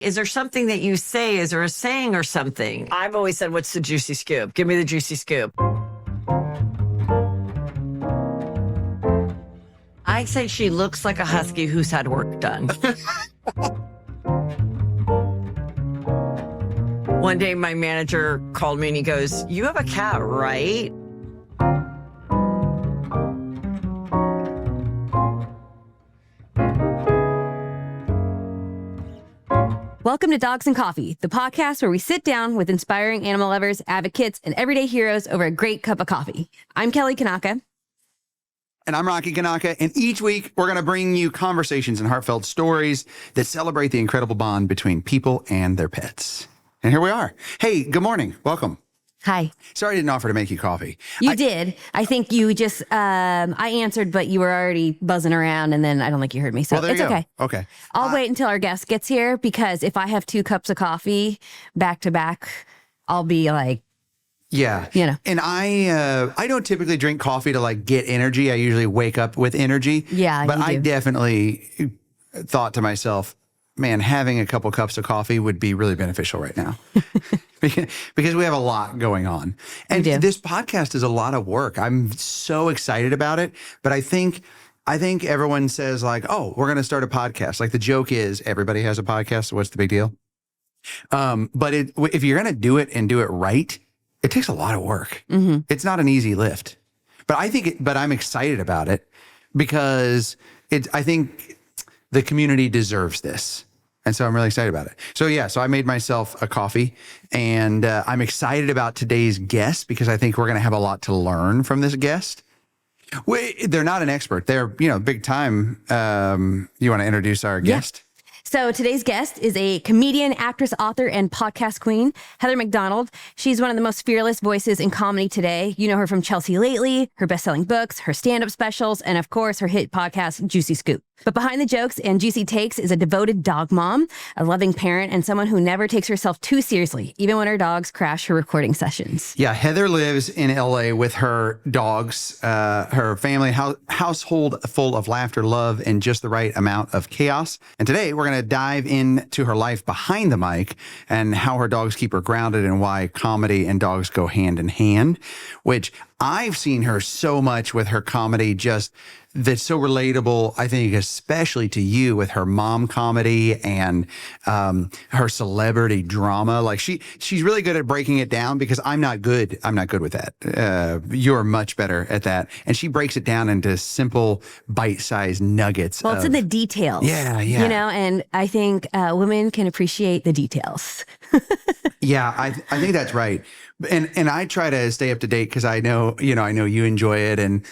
Is there something that you say? Is there a saying or something? I've always said, what's the juicy scoop? Give me the juicy scoop. I say she looks like a husky who's had work done. One day my manager called me and he goes, you have a cat, right? Welcome to Dogs and Coffee, the podcast where we sit down with inspiring animal lovers, advocates, and everyday heroes over a great cup of coffee. I'm Kelly Kanaka. And I'm Rocky Kanaka. And each week, we're going to bring you conversations and heartfelt stories that celebrate the incredible bond between people and their pets. And here we are. Hey, good morning. Welcome. Hi. Sorry I didn't offer to make you coffee. You did. I think you just, I answered, but you were already buzzing around, and then I don't think you heard me. So well, there it's you go. okay. Okay. I'll wait until our guest gets here, because if I have 2 cups of coffee back to back, I'll be like, yeah. You know. And I don't typically drink coffee to like get energy. I usually wake up with energy. Yeah. But I definitely thought to myself, man, having a couple cups of coffee would be really beneficial right now. Because we have a lot going on. And this podcast is a lot of work. I'm so excited about it. But I think everyone says like, oh, we're going to start a podcast. Like the joke is everybody has a podcast. So what's the big deal? But if you're going to do it and do it right, it takes a lot of work. Mm-hmm. It's not an easy lift. But I'm excited about it because I think the community deserves this. And so I'm really excited about it. So I made myself a coffee, and I'm excited about today's guest because I think we're going to have a lot to learn from this guest. They're not an expert. They're, big time. You want to introduce our guest? So today's guest is a comedian, actress, author, and podcast queen, Heather McDonald. She's one of the most fearless voices in comedy today. You know her from Chelsea Lately, her best-selling books, her stand-up specials, and of course, her hit podcast, Juicy Scoop. But behind the jokes and juicy takes is a devoted dog mom, a loving parent, and someone who never takes herself too seriously, even when her dogs crash her recording sessions. Yeah, Heather lives in LA with her dogs, her family, household full of laughter, love, and just the right amount of chaos. And today we're going to dive into her life behind the mic and how her dogs keep her grounded and why comedy and dogs go hand in hand, which I've seen her so much with her comedy, just that's so relatable, I think, especially to you with her mom comedy and her celebrity drama. Like she's really good at breaking it down because I'm not good with that. You're much better at that. And she breaks it down into simple bite-sized nuggets. Well, it's in the details. Yeah. And I think women can appreciate the details. Yeah, I think that's right. And I try to stay up to date because I know you enjoy it. And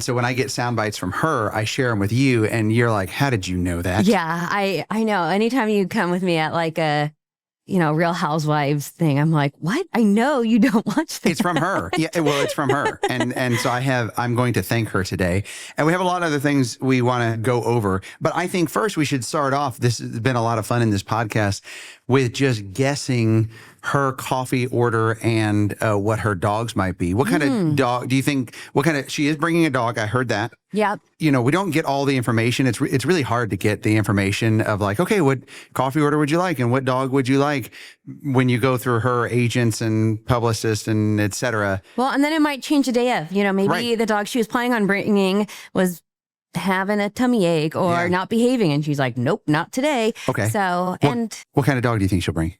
so when I get sound bites from her, I share them with you and you're like, how did you know that? Yeah, I know. Anytime you come with me at like a, Real Housewives thing, I'm like, what? I know you don't watch that. It's from her. Yeah, well, it's from her. And so I'm going to thank her today. And we have a lot of other things we want to go over. But I think first we should start off. This has been a lot of fun in this podcast with just guessing her coffee order and what her dogs might be. What kind of dog do you think, she is bringing a dog. I heard that. Yep. We don't get all the information. It's really hard to get the information of like, okay, what coffee order would you like? And what dog would you like when you go through her agents and publicists and et cetera. Well, and then it might change the day of, maybe the dog she was planning on bringing was having a tummy ache or not behaving. And she's like, nope, not today. Okay. So, what kind of dog do you think she'll bring?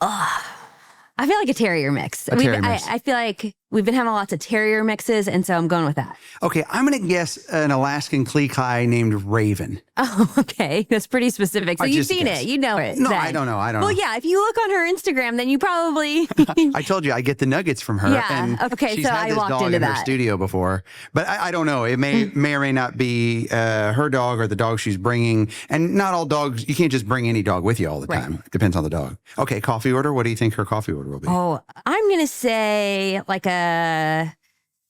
I feel like a terrier mix. I feel like we've been having lots of terrier mixes, and so I'm going with that. Okay, I'm going to guess an Alaskan Klee named Raven. Oh, okay. That's pretty specific. So you've seen it. You know it. No, then. I don't know. Well, yeah, if you look on her Instagram, then you probably... I told you, I get the nuggets from her. Yeah, and okay, she's so had I this walked dog into in her that. studio before. But I don't know. It may or may not be her dog or the dog she's bringing. And not all dogs, you can't just bring any dog with you all the time. It depends on the dog. Okay, coffee order. What do you think her coffee order will be? Oh, I'm going to say like an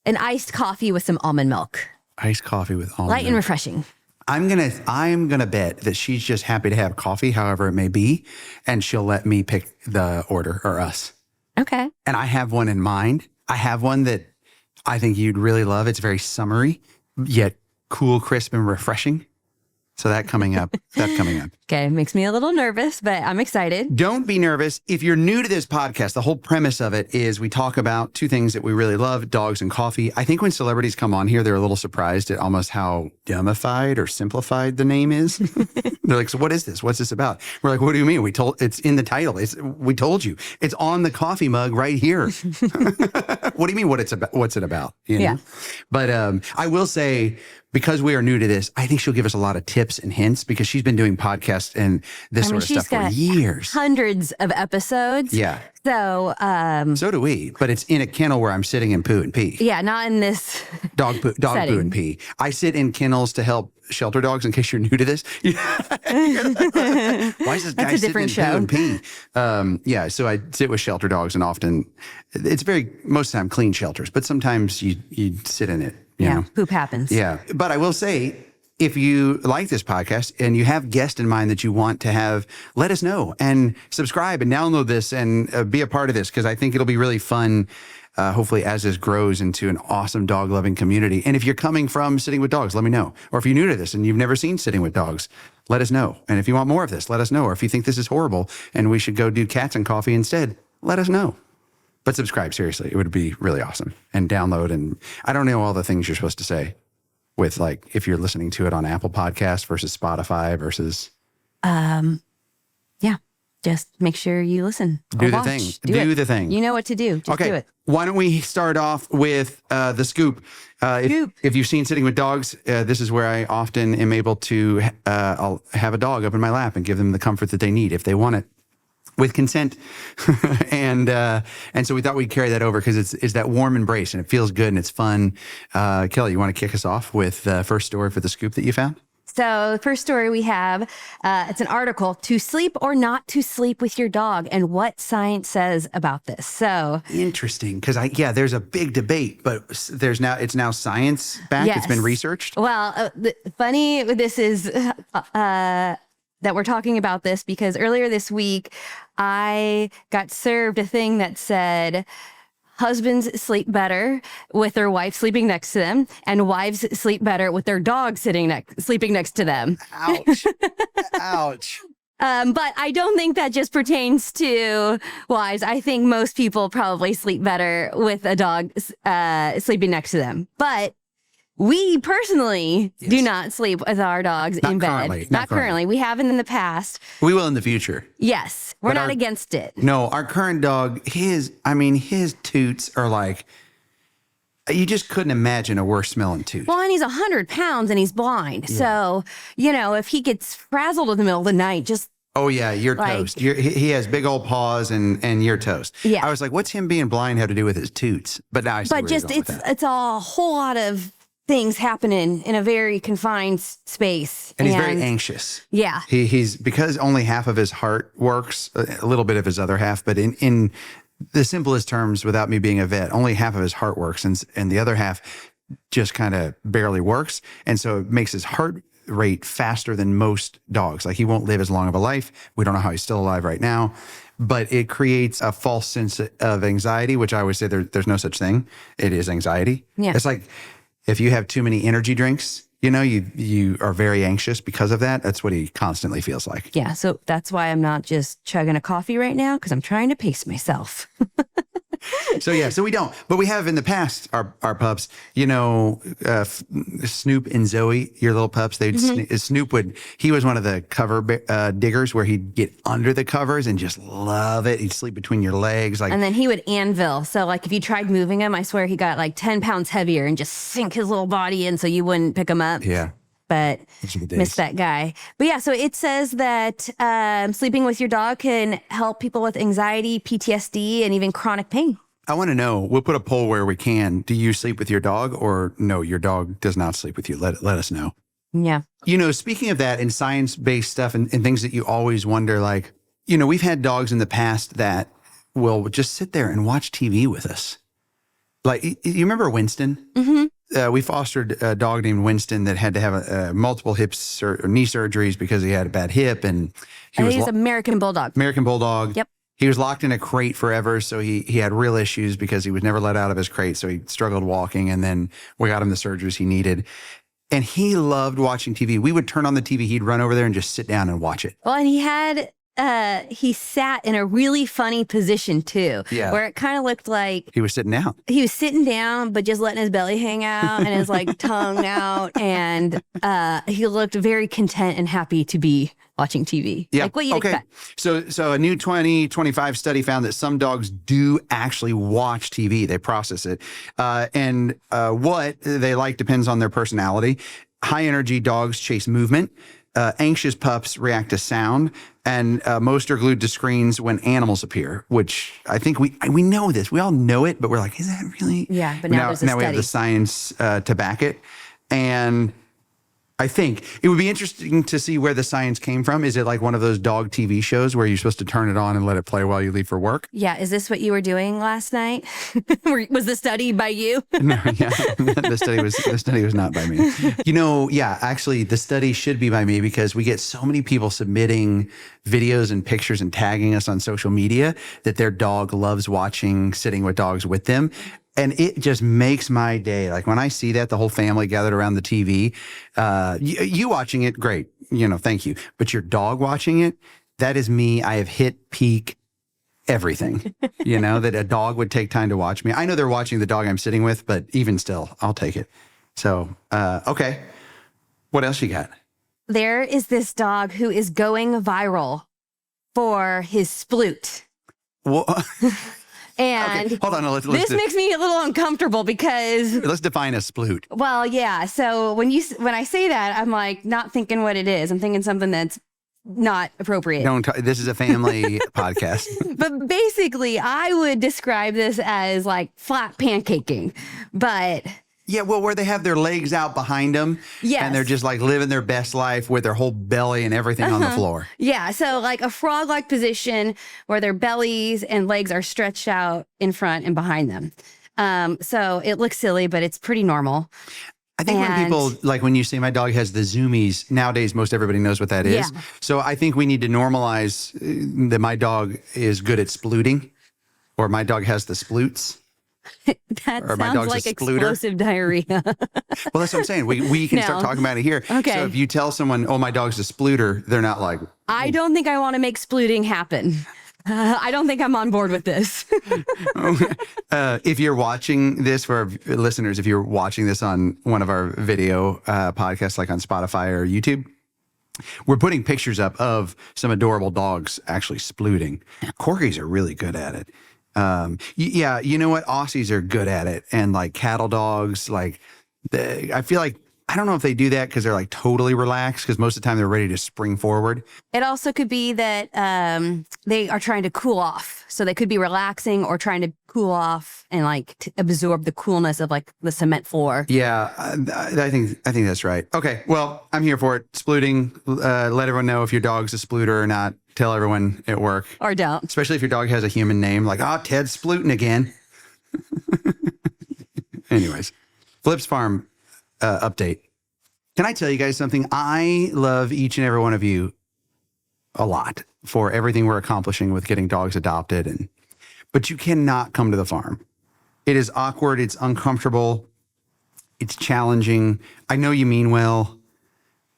iced coffee with some almond milk. Iced coffee with almond milk. Light and refreshing. I'm gonna bet that she's just happy to have coffee, however it may be, and she'll let me pick the order, or us. Okay. And I have one in mind. I have one that I think you'd really love. It's very summery, yet cool, crisp, and refreshing. So that coming up. Okay, makes me a little nervous, but I'm excited. Don't be nervous. If you're new to this podcast, the whole premise of it is we talk about two things that we really love, dogs and coffee. I think when celebrities come on here, they're a little surprised at almost how dumbified or simplified the name is. They're like, so what is this? What's this about? We're like, what do you mean? It's in the title. We told you. It's on the coffee mug right here. What do you mean what's it about? You know? Yeah. But I will say, because we are new to this, I think she'll give us a lot of tips and hints because she's been doing podcasts and this sort of stuff for years. Hundreds of episodes. Yeah. So, so do we, but it's in a kennel where I'm sitting and poo and pee. yeah, not in this Dog poo and pee. I sit in kennels to help shelter dogs in case you're new to this. Why is this guy sitting in poo and pee? Yeah, so I sit with shelter dogs and often it's most of the time clean shelters, but sometimes you sit in it. You know? poop happens. Yeah. But I will say, if you like this podcast and you have guests in mind that you want to have, let us know and subscribe and download this and be a part of this because I think it'll be really fun, hopefully, as this grows into an awesome dog-loving community. And if you're coming from Sitting with Dogs, let me know. Or if you're new to this and you've never seen Sitting with Dogs, let us know. And if you want more of this, let us know. Or if you think this is horrible and we should go do cats and coffee instead, let us know. But subscribe, seriously. It would be really awesome. And download. And I don't know all the things you're supposed to say with, like, if you're listening to it on Apple Podcasts versus Spotify versus... Yeah. Just make sure you listen. Do the thing. Do the thing. You know what to do. Just do it. Why don't we start off with the scoop? If you've seen Sitting with Dogs, this is where I often am able to I'll have a dog up in my lap and give them the comfort that they need if they want it. With consent. and so we thought we'd carry that over because it's that warm embrace and it feels good and it's fun. Kelly, you want to kick us off with the first story for the scoop that you found? So the first story we have, it's an article, To Sleep or Not to Sleep with Your Dog and What Science Says About This. So interesting, because there's a big debate, but it's now science backed. Yes. It's been researched. Well, funny this is that we're talking about this because earlier this week, I got served a thing that said, husbands sleep better with their wife sleeping next to them, and wives sleep better with their dog sleeping next to them. Ouch. Ouch. But I don't think that just pertains to wives. I think most people probably sleep better with a dog sleeping next to them. But we personally do not sleep with our dogs in bed. Not currently. We haven't in the past. We will in the future. Yes. We're not against it. No, our current dog, his toots are like, you just couldn't imagine a worse smelling toot. Well, and he's 100 pounds and he's blind. Yeah. So, if he gets frazzled in the middle of the night, just... Oh, yeah, you're toast. He has big old paws and you're toast. Yeah. I was like, what's him being blind have to do with his toots? But now I see where you're going with that. It's a whole lot of things happening in a very confined space. And he's very anxious. Yeah. He's because only half of his heart works, a little bit of his other half, but in the simplest terms, without me being a vet, only half of his heart works and the other half just kind of barely works. And so it makes his heart rate faster than most dogs. Like he won't live as long of a life. We don't know how he's still alive right now. But it creates a false sense of anxiety, which I always say there's no such thing. It is anxiety. Yeah. It's like if you have too many energy drinks, you are very anxious because of that. That's what he constantly feels like. Yeah. So that's why I'm not just chugging a coffee right now, because I'm trying to pace myself. So we don't. But we have in the past, our pups, Snoop and Zoe, your little pups, Snoop he was one of the cover diggers where he'd get under the covers and just love it. He'd sleep between your legs. And then he would anvil. So if you tried moving him, I swear he got 10 pounds heavier and just sink his little body in so you wouldn't pick him up. Yeah. But missed that guy. But yeah, so it says that sleeping with your dog can help people with anxiety, PTSD, and even chronic pain. I want to know, we'll put a poll where we can. Do you sleep with your dog or no, your dog does not sleep with you? Let us know. Yeah. Speaking of that and science-based stuff and things that you always wonder, we've had dogs in the past that will just sit there and watch TV with us. You remember Winston? Mm-hmm. We fostered a dog named Winston that had to have multiple hips or knee surgeries because he had a bad hip. And he was American Bulldog. American Bulldog. Yep. He was locked in a crate forever. So he had real issues because he was never let out of his crate. So he struggled walking. And then we got him the surgeries he needed. And he loved watching TV. We would turn on the TV. He'd run over there and just sit down and watch it. Well, and he sat in a really funny position too, where it kind of looked like he was sitting down. He was sitting down, but just letting his belly hang out and his like tongue out. And he looked very content and happy to be watching TV. Yeah. Like what you'd expect. So a new 2025 study found that some dogs do actually watch TV. They process it. And what they like depends on their personality. High energy dogs chase movement. Anxious pups react to sound, and most are glued to screens when animals appear, which I think we know this. We all know it, but we're like, is that really? Yeah, but now there's a study. We have the science to back it. And I think it would be interesting to see where the science came from. Is it like one of those dog TV shows where you're supposed to turn it on and let it play while you leave for work? Yeah. Is this what you were doing last night? Was the study by you? No, yeah. The study was not by me. Actually the study should be by me because we get so many people submitting videos and pictures and tagging us on social media that their dog loves watching Sitting with Dogs with them. And it just makes my day. Like when I see that, the whole family gathered around the TV, you watching it, great. Thank you. But your dog watching it, that is me. I have hit peak everything, that a dog would take time to watch me. I know they're watching the dog I'm sitting with, but even still, I'll take it. So, okay. What else you got? There is this dog who is going viral for his sploot. What? And okay, hold on. This makes me a little uncomfortable because let's define a sploot. Well, yeah. So when I say that, I'm like not thinking what it is. I'm thinking something that's not appropriate. This is a family podcast. But basically, I would describe this as like flat pancaking, but. Yeah, well, where they have their legs out behind them, and they're just like living their best life with their whole belly and everything on the floor. Yeah, so like a frog-like position where their bellies and legs are stretched out in front and behind them. So it looks silly, but it's pretty normal. I think when people, like when you say my dog has the zoomies, nowadays most everybody knows what that is. Yeah. So I think we need to normalize that my dog is good at splooting, or my dog has the sploots. That sounds like explosive diarrhea. Well, that's what I'm saying. We can start talking about it here. Okay. So if you tell someone, oh, my dog's a splooter, they're not like... I don't think I want to make splooting happen. I don't think I'm on board with this. If you're watching this, for our listeners, if you're watching this on one of our video podcasts, like on Spotify or YouTube, we're putting pictures up of some adorable dogs actually splooting. Corgis are really good at it. Yeah, you know what? Aussies are good at it. And like cattle dogs, like I feel like, I don't know if they do that because they're like totally relaxed, because most of the time they're ready to spring forward. It also could be that they are trying to cool off. So they could be relaxing or trying to cool off and like to absorb the coolness of like the cement floor. Yeah, I think that's right. Okay, well, I'm here for it. Splooting, let everyone know if your dog's a splooter or not. Tell everyone at work. Or don't. Especially if your dog has a human name, like, Ted's splooting again. Anyways, Flip's Farm update. Can I tell you guys something? I love each and every one of you a lot for everything we're accomplishing with getting dogs adopted. But you cannot come to the farm. It is awkward. It's uncomfortable. It's challenging. I know you mean well,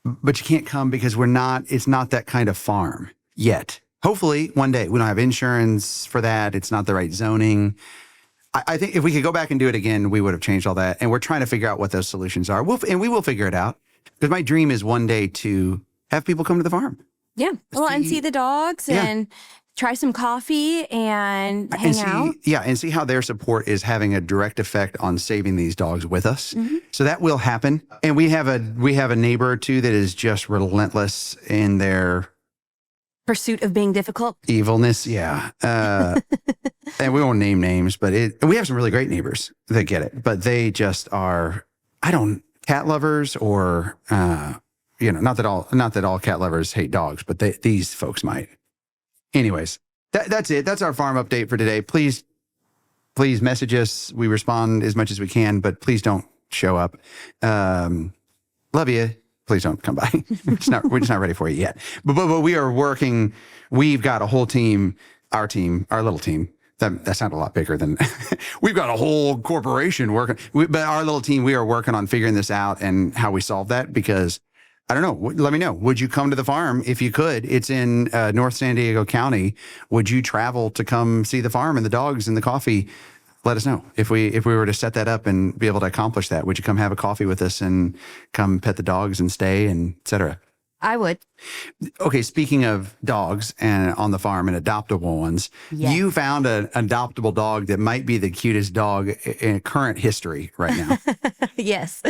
but you can't come because it's not that kind of farm yet. Hopefully one day. We don't have insurance for that. It's not the right zoning. I think if we could go back and do it again, we would have changed all that. And we're trying to figure out what those solutions are. And we will figure it out. Because my dream is one day to have people come to the farm. Yeah. Well, and see the dogs and try some coffee and hang out. Yeah. And see how their support is having a direct effect on saving these dogs with us. Mm-hmm. So that will happen. And we have a neighbor or two that is just relentless in their pursuit of being difficult. Evilness. Yeah. And we won't name names, but we have some really great neighbors that get it, but they just are, cat lovers or, not that all cat lovers hate dogs, but these folks might. Anyways, that's it. That's our farm update for today. Please message us. We respond as much as we can, but please don't show up. Love you. Please don't come by. We're just not ready for you yet. But we are working. We've got a whole team, our little team, That sounded a lot bigger than we've got a whole corporation working. But our little team, we are working on figuring this out and how we solve that, because I don't know. Let me know. Would you come to the farm if you could? It's in North San Diego County. Would you travel to come see the farm and the dogs and the coffee? Let us know. If we were to set that up and be able to accomplish that, would you come have a coffee with us and come pet the dogs and stay and et cetera? I would. Okay, speaking of dogs and on the farm and adoptable ones, you found an adoptable dog that might be the cutest dog in current history right now. Yes.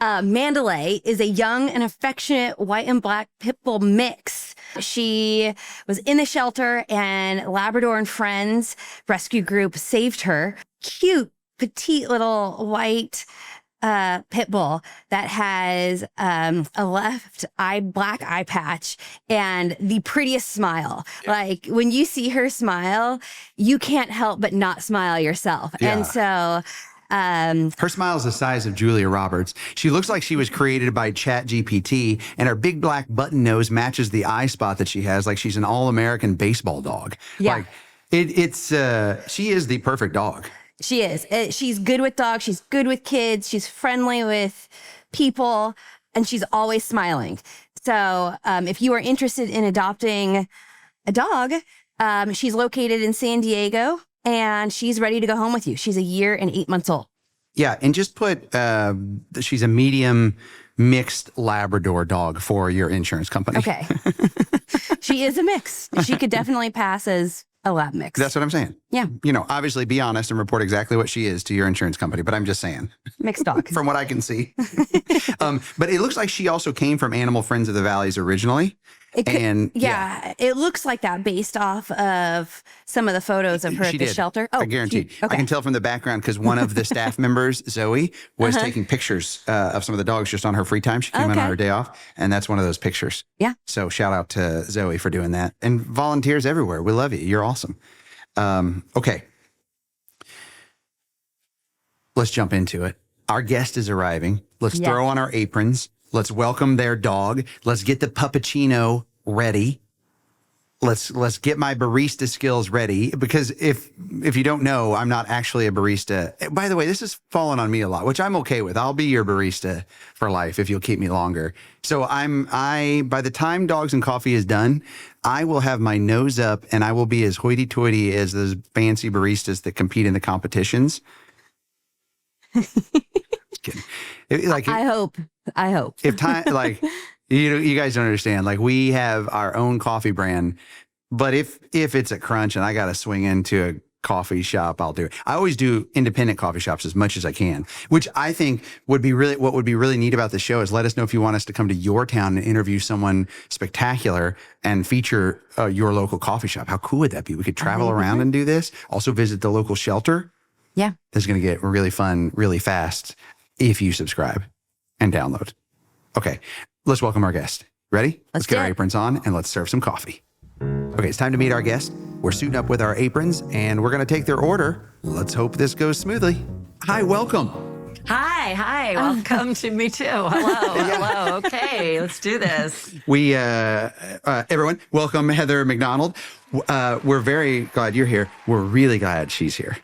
Mandalay is a young and affectionate white and black Pitbull mix. She was in the shelter and Labrador and Friends rescue group saved her. Cute, petite little white Pitbull that has a left eye, black eye patch and the prettiest smile. Like when you see her smile, you can't help but not smile yourself. Yeah. And so her smile is the size of Julia Roberts. She looks like she was created by ChatGPT, and her big black button nose matches the eye spot that she has, like she's an all-American baseball dog. Yeah. Like she is the perfect dog. She is. She's good with dogs. She's good with kids. She's friendly with people, and she's always smiling. So if you are interested in adopting a dog, she's located in San Diego, and she's ready to go home with you. She's 1 year and 8 months old. Yeah, and just put she's a medium mixed Labrador dog for your insurance company. Okay. She is a mix. She could definitely pass as a lab mix. That's what I'm saying. Yeah. You know, obviously be honest and report exactly what she is to your insurance company, but I'm just saying. Mixed dog. From what I can see. But it looks like she also came from Animal Friends of the Valleys originally. It looks like that based off of some of the photos of her at the shelter. I guarantee. I can tell from the background because one of the staff members, Zoe, was taking pictures of some of the dogs just on her free time. She came in on her day off, and that's one of those pictures. Yeah. So shout out to Zoe for doing that. And volunteers everywhere. We love you. You're awesome. Okay. Let's jump into it. Our guest is arriving. Let's throw on our aprons. Let's welcome their dog. Let's get the puppuccino ready. Let's get my barista skills ready, because if you don't know, I'm not actually a barista. By the way, this has fallen on me a lot, which I'm okay with. I'll be your barista for life if you'll keep me longer. So by the time Dogs and Coffee is done, I will have my nose up and I will be as hoity-toity as those fancy baristas that compete in the competitions. Just kidding. I hope. If time, like, you guys don't understand. Like, we have our own coffee brand, but if it's a crunch and I got to swing into a coffee shop, I'll do it. I always do independent coffee shops as much as I can, which I think what would be really neat about the show is let us know if you want us to come to your town and interview someone spectacular and feature your local coffee shop. How cool would that be? We could travel around and do this. Also visit the local shelter. Yeah. It's going to get really fun, really fast if you subscribe and download. Okay, let's welcome our guest. Ready? Let's get our aprons on and let's serve some coffee. Okay, it's time to meet our guest. We're suiting up with our aprons and we're going to take their order. Let's hope this goes smoothly. Hi, welcome. Hi. Welcome to me too. Hello. Okay, let's do this. We, everyone, welcome Heather McDonald. We're very glad you're here. We're really glad she's here.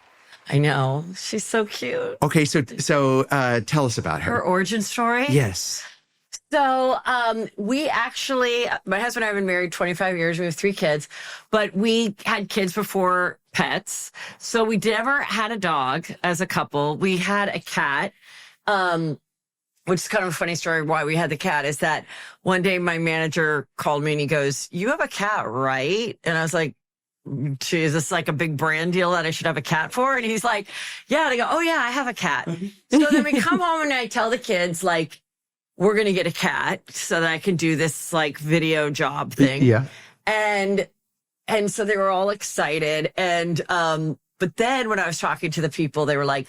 I know. She's so cute. Okay, so tell us about her. Her origin story? Yes. So we actually, my husband and I have been married 25 years. We have 3 kids, but we had kids before pets. So we never had a dog as a couple. We had a cat, which is kind of a funny story why we had the cat, is that one day my manager called me and he goes, "You have a cat, right?" And I was like, "Is this like a big brand deal that I should have a cat for?" And he's like, "Yeah." And I go, "Oh yeah, I have a cat." So then we come home and I tell the kids, like, we're going to get a cat so that I can do this like video job thing. Yeah. And so they were all excited. And, but then when I was talking to the people, they were like,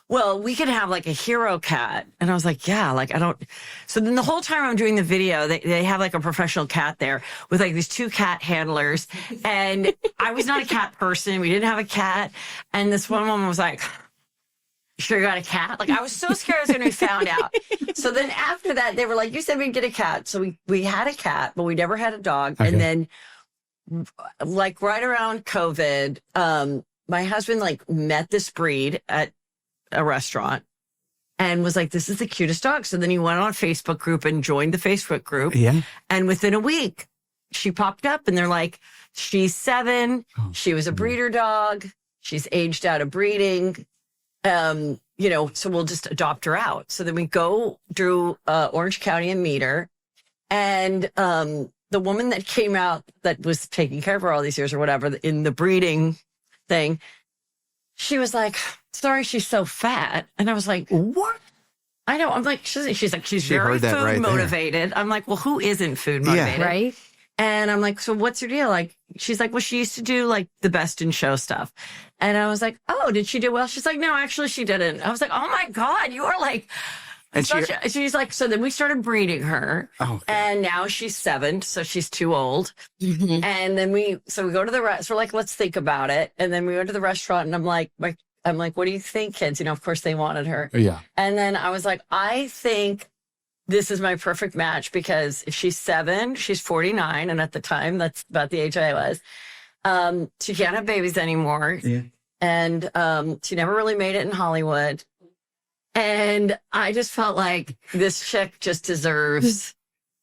"Well, we could have like a hero cat." And I was like, "Yeah, like I don't." So then the whole time I'm doing the video, they have like a professional cat there with like these 2 cat handlers. And I was not a cat person. We didn't have a cat. And this one woman was like, "You sure you got a cat?" Like, I was so scared I was going to be found out. So then after that, they were like, "You said we'd get a cat." So we had a cat, but we never had a dog. Okay. And then like right around COVID, my husband like met this breed at a restaurant and was like, this is the cutest dog. So then he went on a Facebook group and joined the Facebook group. Yeah. And within a week, she popped up and they're like, she's 7. She was a breeder dog. She's aged out of breeding. So we'll just adopt her out. So then we go through Orange County and meet her. And the woman that came out that was taking care of her all these years or whatever in the breeding thing, she was like, sorry, she's so fat. And I was like, what? I know. I'm like, she's like, she's very food motivated. I'm like, well, who isn't food motivated? Yeah. Right. And I'm like, so what's your deal? Like, she's like, well, she used to do like the best in show stuff. And I was like, oh, did she do well? She's like, no, actually she didn't. I was like, oh my God, you are like, and she's like, so then we started breeding her. Oh, okay. And now she's 7, so she's too old. Mm-hmm. And then we go to the restaurant. We're like, let's think about it. And then we went to the restaurant and I'm like, what do you think, kids? Of course they wanted her. Yeah. And then I was like, I think this is my perfect match because if she's 7, she's 49. And at the time, that's about the age I was. She can't have babies anymore. Yeah. And she never really made it in Hollywood. And I just felt like this chick just deserves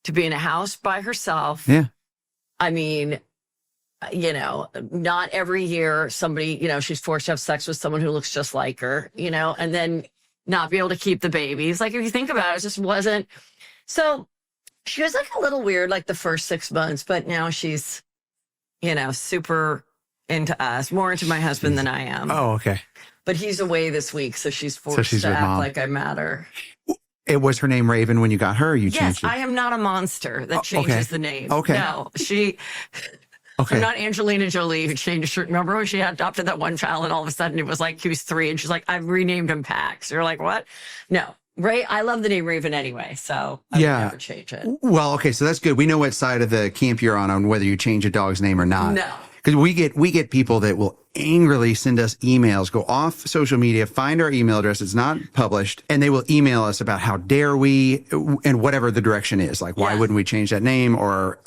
to be in a house by herself. Yeah. I mean, not every year somebody, she's forced to have sex with someone who looks just like her, and then not be able to keep the babies. Like, if you think about it, it just wasn't. So she was like a little weird, like the first 6 months, but now she's, super into us, more into my husband than I am. Oh, okay. But he's away this week, so she's forced to act like I matter. It was her name Raven when you got her, or you changed it? Yes, I am not a monster that changes the name. Okay. No, Okay. I'm not Angelina Jolie who changed her. Remember when she adopted that one child and all of a sudden it was like he was 3 and she's like, I've renamed him Pax. You're like, what? No. Ray, I love the name Raven anyway, so I would never change it. Well, okay, so that's good. We know what side of the camp you're on whether you change a dog's name or not. No. Because we get people that will angrily send us emails, go off social media, find our email address. It's not published. And they will email us about how dare we, and whatever the direction is. Like, why wouldn't we change that name or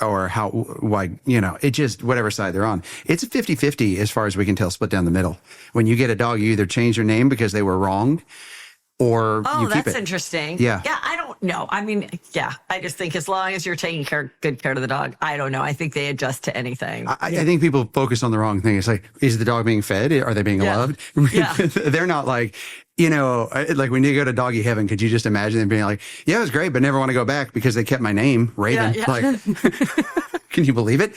why, it just, whatever side they're on. It's a 50-50 as far as we can tell, split down the middle. When you get a dog, you either change your name because they were wrong or you keep it. That's interesting. Yeah. Yeah, I don't know. I mean, I just think as long as you're taking good care of the dog, I don't know. I think they adjust to anything. I think people focus on the wrong thing. It's like, is the dog being fed? Are they being loved? Yeah. They're not like, like when you go to doggy heaven, could you just imagine them being like, yeah, it was great, but never want to go back because they kept my name, Raven. Yeah. Like, can you believe it?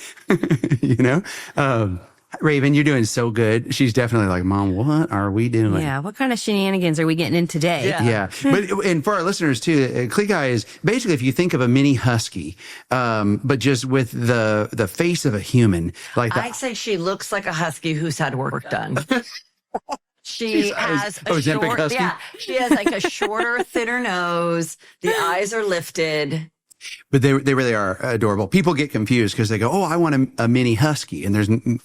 Raven, you're doing so good. She's definitely like, Mom, what are we doing? Yeah, what kind of shenanigans are we getting in today? Yeah. And for our listeners too, Click Eye is basically, if you think of a mini husky, but just with the face of a human. I'd say she looks like a husky who's had work done. She has a short, husky? Yeah, she has like a shorter, thinner nose. The eyes are lifted. But they really are adorable. People get confused because they go, "Oh, I want a mini husky," and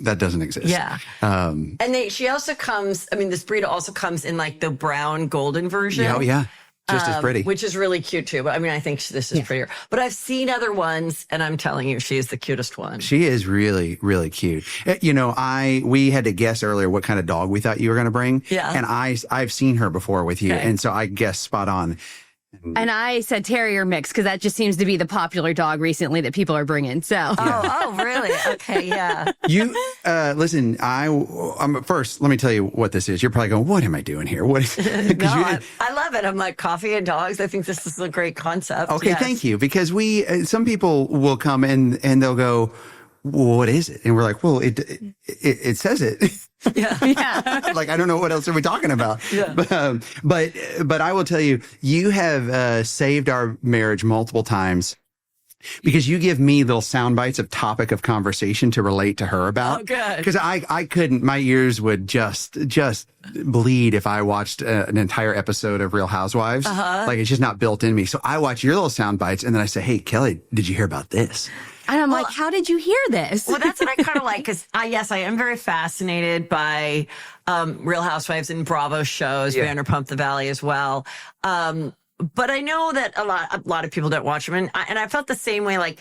that doesn't exist. Yeah. And she also comes. I mean, this breed also comes in like the brown golden version. Oh yeah, just as pretty. Which is really cute too. But I mean, I think this is prettier. But I've seen other ones, and I'm telling you, she is the cutest one. She is really, really cute. We had to guess earlier what kind of dog we thought you were going to bring. Yeah. And I've seen her before with you, and so I guessed spot on. And I said terrier mix because that just seems to be the popular dog recently that people are bringing. So, oh, really? Okay, yeah. You listen. I'm first. Let me tell you what this is. You're probably going, "What am I doing here?" What? I love it. I'm like, coffee and dogs. I think this is a great concept. Okay, thank you. Because some people will come and they'll go, what is it? And we're like, well, it says it. Yeah. Like, I don't know what else are we talking about. Yeah. But I will tell you, you have saved our marriage multiple times because you give me little sound bites of topic of conversation to relate to her about. Oh, good. Because I couldn't, my ears would just bleed if I watched an entire episode of Real Housewives. Like, it's just not built in me. So I watch your little sound bites and then I say, hey, Kelly, did you hear about this? And I'm like, how did you hear this? Well, that's what I kind of like, because I am very fascinated by Real Housewives and Bravo shows, Vanderpump the Valley as well. But I know that a lot of people don't watch them, and I felt the same way. Like,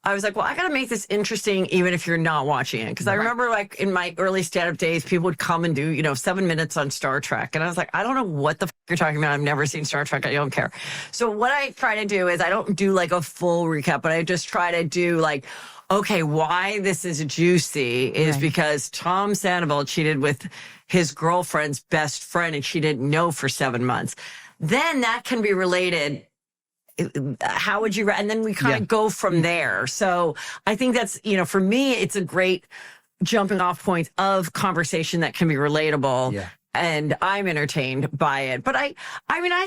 I was like, well, I got to make this interesting, even if you're not watching it. Because I remember, like, in my early stand-up days, people would come and do, 7 minutes on Star Trek. And I was like, I don't know what the you're talking about. I've never seen Star Trek. I don't care. So what I try to do is I don't do, like, a full recap, but I just try to do, like, okay, why this is juicy is because Tom Sandoval cheated with his girlfriend's best friend, and she didn't know for 7 months. Then that can be related. How would you, and then we kind of go from there. So I think that's, for me, it's a great jumping off point of conversation that can be relatable. Yeah. And I'm entertained by it. But I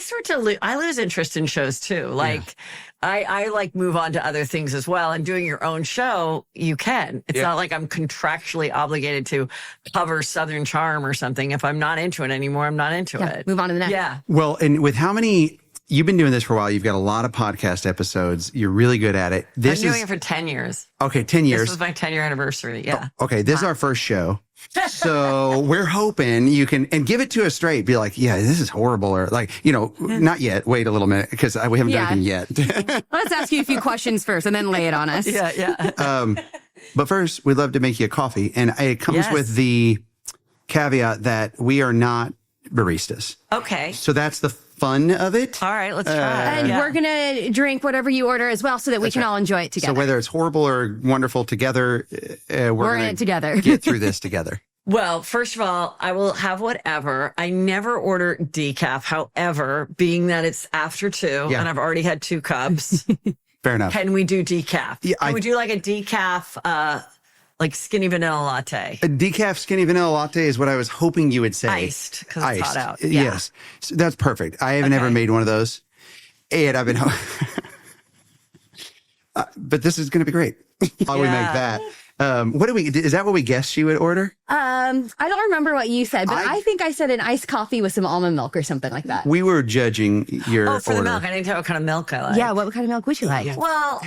start to I lose interest in shows too. Like I like move on to other things as well. And doing your own show, you can. It's not like I'm contractually obligated to cover Southern Charm or something. If I'm not into it anymore, I'm not into it. Move on to the next. Yeah. Well, and with how many, you've been doing this for a while. You've got a lot of podcast episodes. You're really good at it. I'm doing it for 10 years. Okay, 10 years. This was my 10-year anniversary. Yeah. Oh, okay, this is our first show. So we're hoping you can, and give it to us straight. Be like, yeah, this is horrible. Or like, not yet. Wait a little minute, because we haven't done anything yet. Let's ask you a few questions first and then lay it on us. Yeah. But first, we'd love to make you a coffee. And it comes with the caveat that we are not baristas. Okay. So that's the fun of it. All right, let's try. And we're going to drink whatever you order as well so that we can all enjoy it together. So whether it's horrible or wonderful together, we're in it together. Get through this together. Well, first of all, I will have whatever. I never order decaf. However, being that it's after 2 and I've already had 2 cups. Fair enough. Can we do decaf? Yeah, can we do like a decaf, like skinny vanilla latte? A decaf skinny vanilla latte is what I was hoping you would say. Iced, because it's hot out. Yes. So that's perfect. I have never made one of those. And I've been, but this is going to be great. How we make that. Is that what we guessed she would order? I don't remember what you said, but I think I said an iced coffee with some almond milk or something like that. We were judging your for order. the milk. I didn't tell what kind of milk I like. Yeah, what kind of milk would you like? Yeah. Well,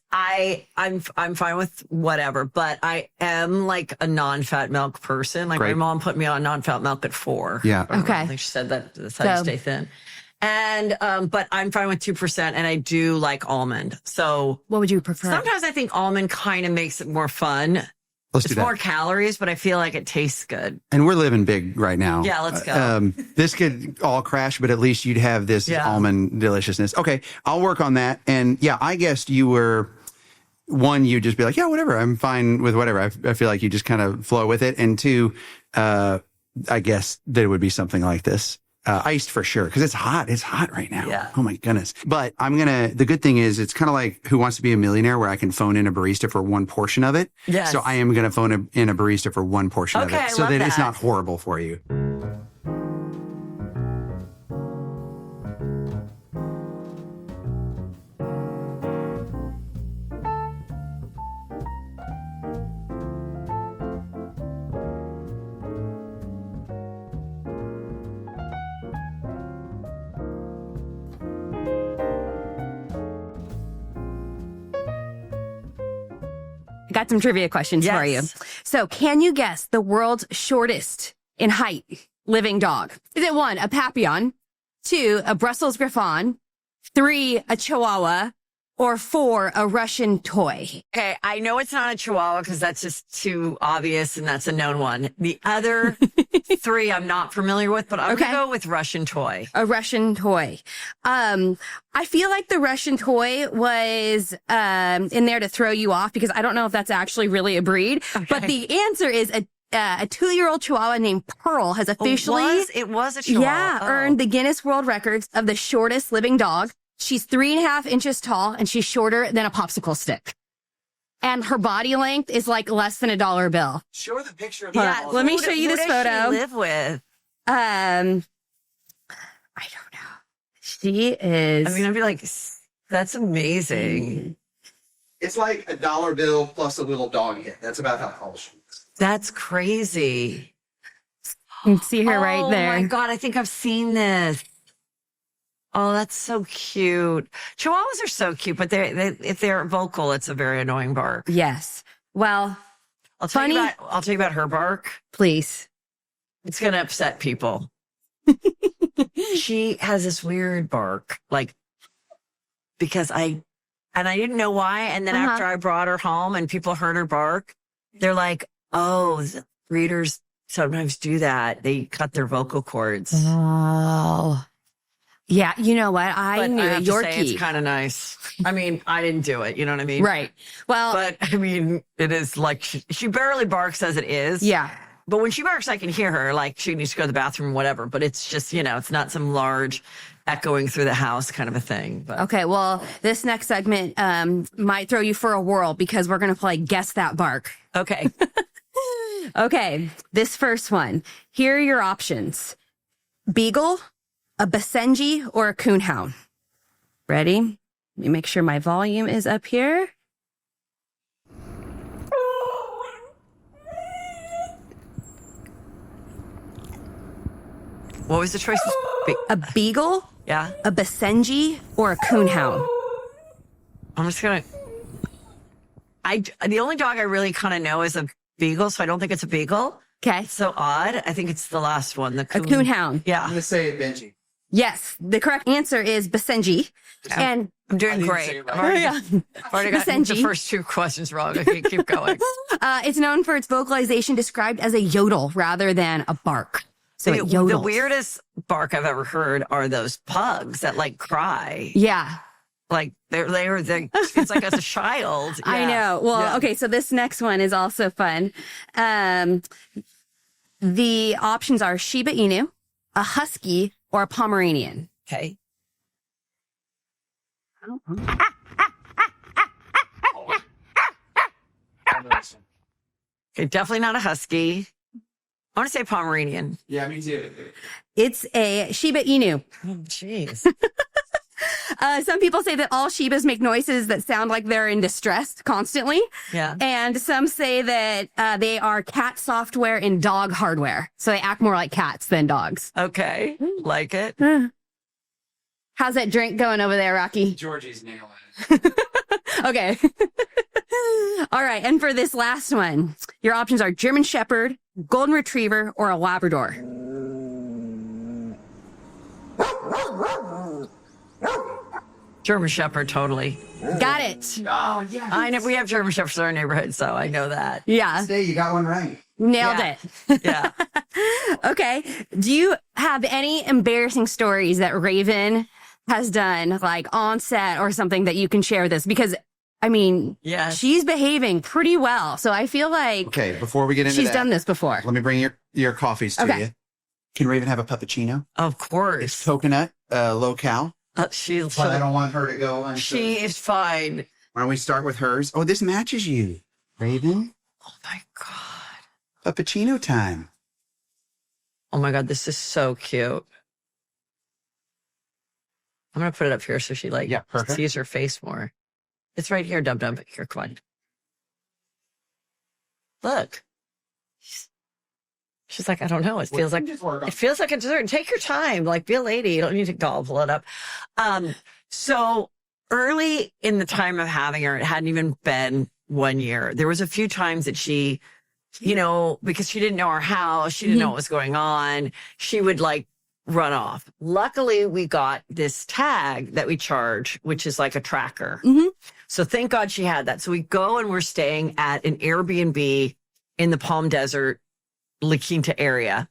I'm fine with whatever, but I am like a non-fat milk person. Like my mom put me on non-fat milk at 4. Yeah. Okay. I think she said that's how you stay thin. And but I'm fine with 2%, and I do like almond. So what would you prefer? Sometimes I think almond kind of makes it more fun. It's more calories, but I feel like it tastes good. And we're living big right now. Yeah, let's go. This could all crash, but at least you'd have this almond deliciousness. Okay, I'll work on that. And I guessed you were one, you'd just be like, yeah, whatever. I'm fine with whatever. I feel like you just kind of flow with it. And 2, I guess that it would be something like this. Iced for sure, because it's hot. It's hot right now. Yeah. Oh my goodness. But the good thing is it's kind of like Who Wants to Be a Millionaire, where I can phone in a barista for one portion of it. Yes. So I am going to phone in a barista for one portion of it. So that it's not horrible for you. I got some trivia questions for you. So, can you guess the world's shortest in height living dog? Is it 1, a Papillon, 2, a Brussels Griffon, 3, a Chihuahua, or 4, a Russian toy? Okay, I know it's not a Chihuahua because that's just too obvious and that's a known one. The other 3 I'm not familiar with, but I'm going to go with Russian toy. A Russian toy. I feel like the Russian toy was in there to throw you off because I don't know if that's actually really a breed. Okay. But the answer is a 2-year-old Chihuahua named Pearl has officially... It was a Chihuahua. Earned the Guinness World Records of the shortest living dog. She's 3.5 inches tall and she's shorter than a popsicle stick. And her body length is like less than $1 bill. Show the picture of her. Let me show you this photo. Who does she live with? I don't know. She is... I'd be like, that's amazing. It's like $1 bill plus a little dog hit. That's about how tall she is. That's crazy. You can see her right there. Oh my God, I think I've seen this. Oh, that's so cute. Chihuahuas are so cute, but if they're vocal, it's a very annoying bark. Yes. Well, I'll tell you about her bark. Please. It's going to upset people. She has this weird bark, like, because I And I didn't know why. And then after I brought her home and people heard her bark, they're like, oh, breeders sometimes do that. They cut their vocal cords. Oh. Yeah, you know what? I knew I have to say Yorkie. it's kind of nice. I mean, I didn't do it. You know what I mean? Right. Well, But I mean, it is like she barely barks as it is. yeah. But when she barks, I can hear her. Like she needs to go to the bathroom, whatever. But it's just, it's not some large echoing through the house kind of a thing. But Okay, well, this next segment might throw you for a whirl because we're going to play Guess That Bark. okay. Okay, this first one. Here are your options. Beagle, a Basenji, or a Coonhound. Ready? Let me make sure my volume is up here. What was the choice? A Beagle, Yeah. a Basenji, or a Coonhound. I'm just going to. The only dog I really kind of know is a beagle, so I don't think it's a beagle. Okay, It's so odd. I think it's the last one. The a coon. Coonhound. Yeah. I'm going to say Benji. Yes, the correct answer is Basenji. And I'm doing didn't great. say it I've right. already got the Basenji. first two questions wrong. Okay, keep going. it's known for its vocalization described as a yodel rather than a bark. So it The yodels. weirdest bark I've ever heard are those pugs that like cry. Yeah, Like it's like as a child. I Yeah. know. Well, Yeah. okay, so this next one is also fun. The options are Shiba Inu, a Husky, or a Pomeranian. Okay. Okay, definitely not a husky. I want to say Pomeranian. Yeah, me too. It's a Shiba Inu. Oh, jeez. Some people say that all Shibas make noises that sound like they're in distress constantly. Yeah. And some say that they are cat software and dog hardware. So they act more like cats than dogs. Okay. Like it. How's that drink going over there, Rocky? Georgie's nailing it. Okay. All right. And for this last one, your options are German Shepherd, Golden Retriever, or a Labrador. German Shepherd, totally. Got it. Oh, yeah. I know we have German Shepherds in our neighborhood, so I know that. Yeah. Stay, you got one right. Nailed Yeah. it. Yeah. Okay. Do you have any embarrassing stories that Raven has done, like on set or something that you can share with us? Because, I mean, Yes. she's behaving pretty well. So I feel like Okay, before we get into she's that, done this before. let me bring your coffees to Okay. you. Can Raven have a puppuccino? Of It's course. coconut, low cal. She's But I don't want her to go unserved. she is fine. Why don't we start with hers? Oh, this matches you. Raven, Oh my God. puppuccino time. Oh my God, this is so cute. I'm gonna put it up here so she Yeah, perfect. sees her face more. It's right here, Dum Dum. Here, come on. Look. She's like, I don't know. It feels like a dessert. Take your time. Like, be a lady. You don't need to gobble it up. So early in the time of having her, it hadn't even been 1 year. There was a few times that she, because she didn't know our house, she didn't know what was going on. She would like run off. Luckily, we got this tag that we charge, which is like a tracker. Mhm. So thank God she had that. So we go and we're staying at an Airbnb in the Palm Desert, La Quinta area.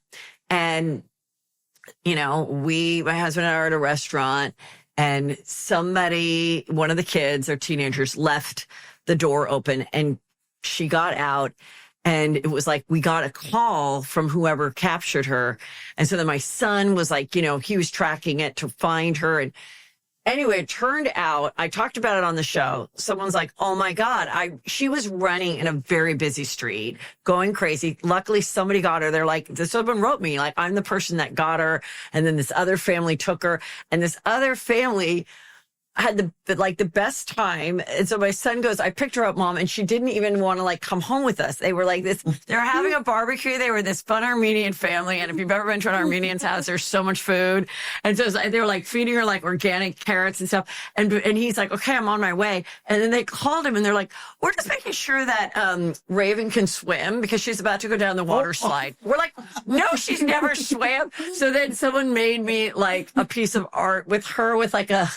And, my husband and I are at a restaurant and one of the kids or teenagers left the door open and she got out. And it was like, we got a call from whoever captured her. And so then my son was like, he was tracking it to find her. And anyway, it turned out, I talked about it on the show. Someone's like, oh my God, she was running in a very busy street, going crazy. Luckily, somebody got her. They're like, this woman wrote me, like, I'm the person that got her. And then this other family took her. And this other family had the best time. And so my son goes, I picked her up, Mom, and she didn't even want to like come home with us. They were like this, they were having a barbecue. They were this fun Armenian family. And if you've ever been to an Armenian's house, there's so much food. And so they were like feeding her like organic carrots and stuff. And he's like, okay, I'm on my way. And then they called him and they're like, we're just making sure that Raven can swim because she's about to go down the water slide. We're like, no, she's never swam. So then someone made me like a piece of art with her with like a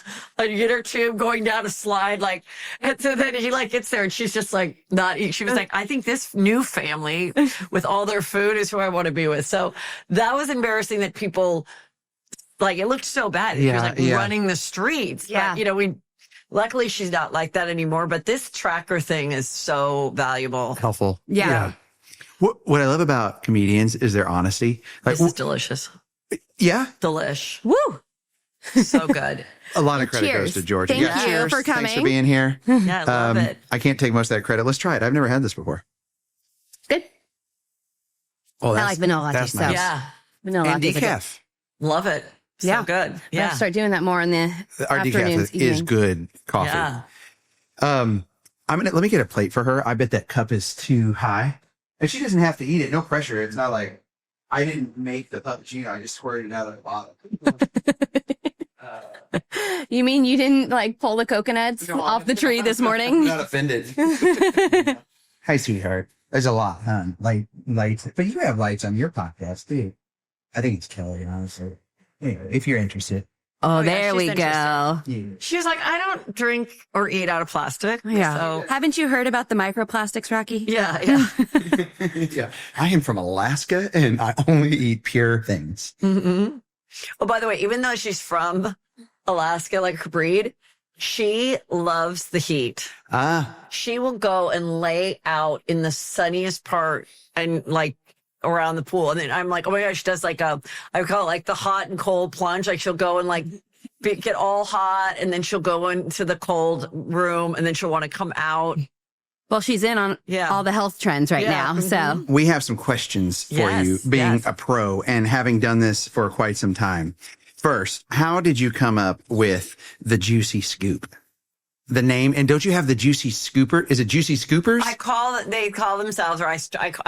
inner tube going down a slide, like, and so then he like gets there and she's just like not eating. She was like, I think this new family with all their food is who I want to be with. So that was embarrassing that people like, it looked so bad. He was like running the streets. Yeah. But, luckily she's not like that anymore, but this tracker thing is so valuable. Helpful. Yeah. What I love about comedians is their honesty. Like, This is delicious. yeah. Delish. Woo! So good. A lot of credit Cheers. goes to Georgia. Thank you Cheers. for coming. Thanks for being here. Yeah, I love it. I can't take most of that credit. Let's try it. I've never had this before. Good. Oh, I like vanilla latte. that's So nice. Yeah. vanilla And lattes are good. decaf. Love it. So Yeah. good. I have Yeah. to start doing that more in the Our decaf afternoons. is evenings. good coffee. Yeah. Let me get a plate for her. I bet that cup is too high. And she doesn't have to eat it. No pressure. It's not like I didn't make the puppuccino. I just squirted it out of the bottle. You mean you didn't like pull the coconuts off the tree this I'm morning? not offended. Hi, sweetheart. There's a lot, huh? Lights. But you have lights on your podcast, too. I think it's Kelly, honestly. Anyway, if you're interested. Oh, yeah, there she's we go. Yeah. She was like, I don't drink or eat out of plastic. Yeah. So, Haven't you heard about the microplastics, Rocky? yeah. Yeah. I am from Alaska and I only eat pure things. Mm-hmm. Oh, by the way, even though she's from Alaska, like her breed, she loves the heat. She will go and lay out in the sunniest part and like around the pool. And then I'm like, oh my gosh, she does like I call it like the hot and cold plunge. Like she'll go and like get all hot and then she'll go into the cold room and then she'll want to come out. Well, she's in on all the health trends right Yeah. now. So We have some questions for Yes, you, being yes. a pro and having done this for quite some time. First, how did you come up with the Juicy Scoop? The name, and don't you have the Juicy Scooper? Is it Juicy Scoopers? They call themselves, or I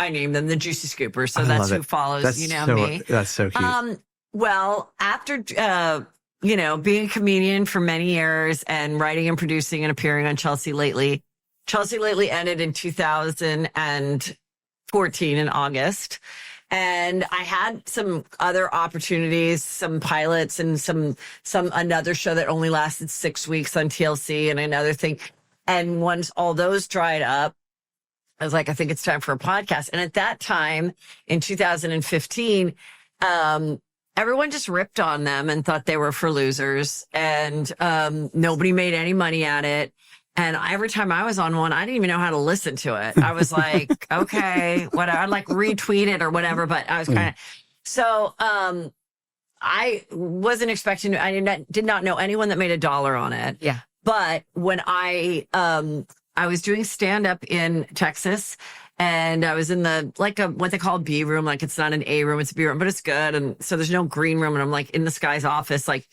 name them the Juicy Scoopers. So I that's love who it. follows, That's me. That's so cute. Well, after, being a comedian for many years and writing and producing and appearing on Chelsea Lately ended in 2014 in August. And I had some other opportunities, some pilots and another show that only lasted 6 weeks on TLC and another thing. And once all those dried up, I was like, I think it's time for a podcast. And at that time in 2015, everyone just ripped on them and thought they were for losers. And nobody made any money at it. And every time I was on one, I didn't even know how to listen to it. I was like, okay, whatever. I'd like retweet it or whatever, but I was kind of, so, I wasn't expecting, I did not know anyone that made $1 on it. yeah. But when I was doing stand up in Texas and I was in the, like what they call a B room. Like it's not an A room, it's a B room, but it's good. And so there's no green room. And I'm like in this guy's office, like,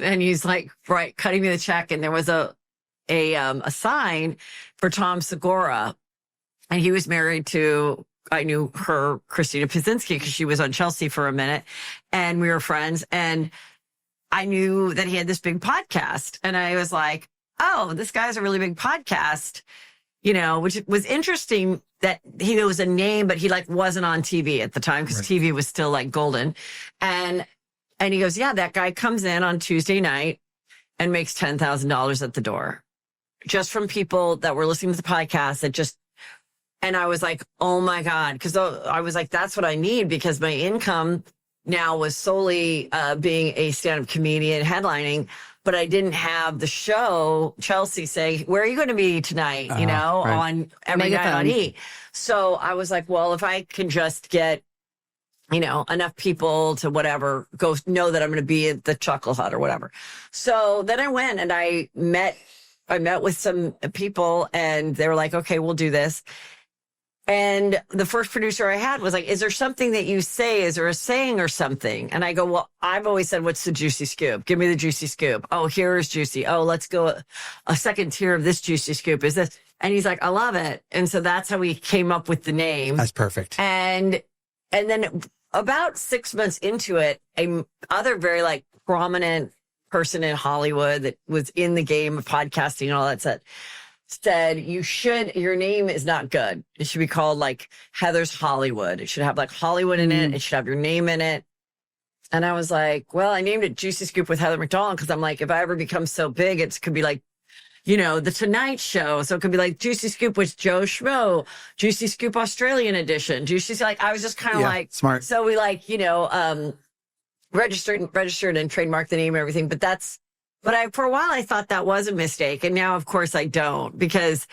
and he's like, right, cutting me the check. And there was a sign for Tom Segura, and he was married to, I knew her, Christina Pazynski, because she was on Chelsea for a minute, and we were friends. And I knew that he had this big podcast, and I was like, "Oh, this guy's a really big podcast," which was interesting that he was a name, but he like wasn't on TV at the time because TV was still like golden. And he goes, "Yeah, that guy comes in on Tuesday night and makes $10,000 at the door." Just from people that were listening to the podcast and I was like, oh my God. Cause I was like, that's what I need because my income now was solely being a stand-up comedian headlining, but I didn't have the show, Chelsea, say, where are you going to be tonight? On every night on E. So I was like, well, if I can just get, enough people to whatever, go know that I'm going to be at the Chuckle Hut or whatever. So then I went and I met with some people and they were like, okay, we'll do this. And the first producer I had was like, is there something that you say? Is there a saying or something? And I go, well, I've always said, what's the juicy scoop? Give me the juicy scoop. Oh, here is juicy. Oh, let's go a second tier of this juicy scoop is this. And he's like, I love it. And so that's how we came up with the name. That's perfect. And then about 6 months into it, other very like prominent person in Hollywood that was in the game of podcasting and all that said, your name is not good. It should be called like Heather's Hollywood. It should have like Hollywood in it. It should have your name in it. And I was like, well, I named it Juicy Scoop with Heather McDonald because I'm like, if I ever become so big, it could be like, the Tonight Show. So it could be like Juicy Scoop with Joe Schmo, Juicy Scoop Australian edition, Juicy. Like I was just kind of like smart. So we registered and trademarked the name and everything. But for a while I thought that was a mistake, and now of course I don't, because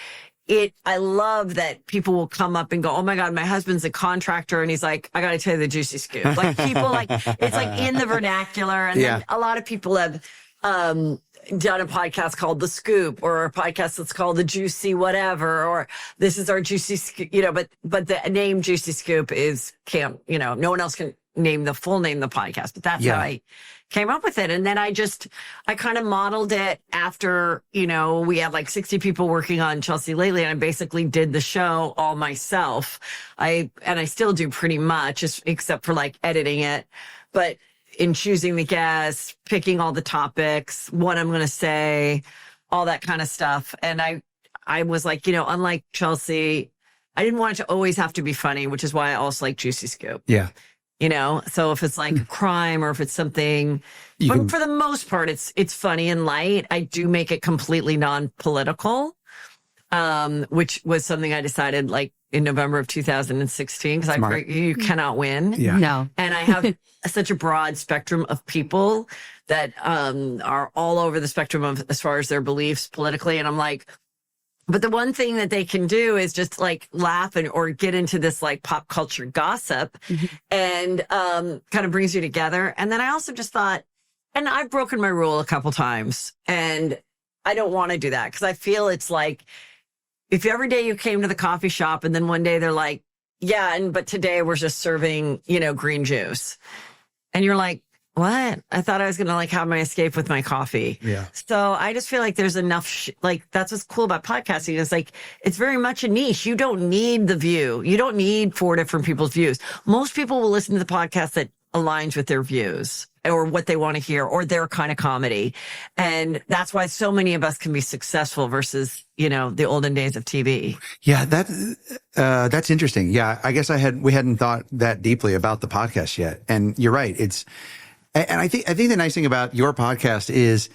I love that people will come up and go, oh my God, my husband's a contractor. And he's like, I got to tell you the Juicy Scoop. Like people it's like in the vernacular. And then a lot of people have done a podcast called The Scoop, or a podcast that's called The Juicy whatever, or this is our Juicy Scoop, but the name Juicy Scoop no one else can name the full name of the podcast, but that's how I came up with it. And then I kind of modeled it after, we had like 60 people working on Chelsea Lately, and I basically did the show all myself. I still do pretty much, except for like editing it, but in choosing the guests, picking all the topics, what I'm going to say, all that kind of stuff. And I was like, unlike Chelsea, I didn't want it to always have to be funny, which is why I also like Juicy Scoop. Yeah. So if it's like a crime, or if it's something, but for the most part, it's funny and light. I do make it completely non-political, which was something I decided like in November of 2016, because you cannot win. Yeah. No. And I have such a broad spectrum of people that are all over the spectrum of as far as their beliefs politically. And I'm like, but the one thing that they can do is just like laugh or get into this like pop culture gossip, and kind of brings you together. And then I also just thought, and I've broken my rule a couple times, and I don't want to do that, because I feel it's like, if every day you came to the coffee shop and then one day they're like, but today we're just serving, green juice. And you're like, what? I thought I was going to like have my escape with my coffee. Yeah. So I just feel like there's enough, that's what's cool about podcasting. It's like, it's very much a niche. You don't need the view. You don't need 4 different people's views. Most people will listen to the podcast that aligns with their views or what they want to hear or their kind of comedy. And that's why so many of us can be successful versus, the olden days of TV. Yeah, that's interesting. Yeah, I guess we hadn't thought that deeply about the podcast yet. And you're right. And I think the nice thing about your podcast is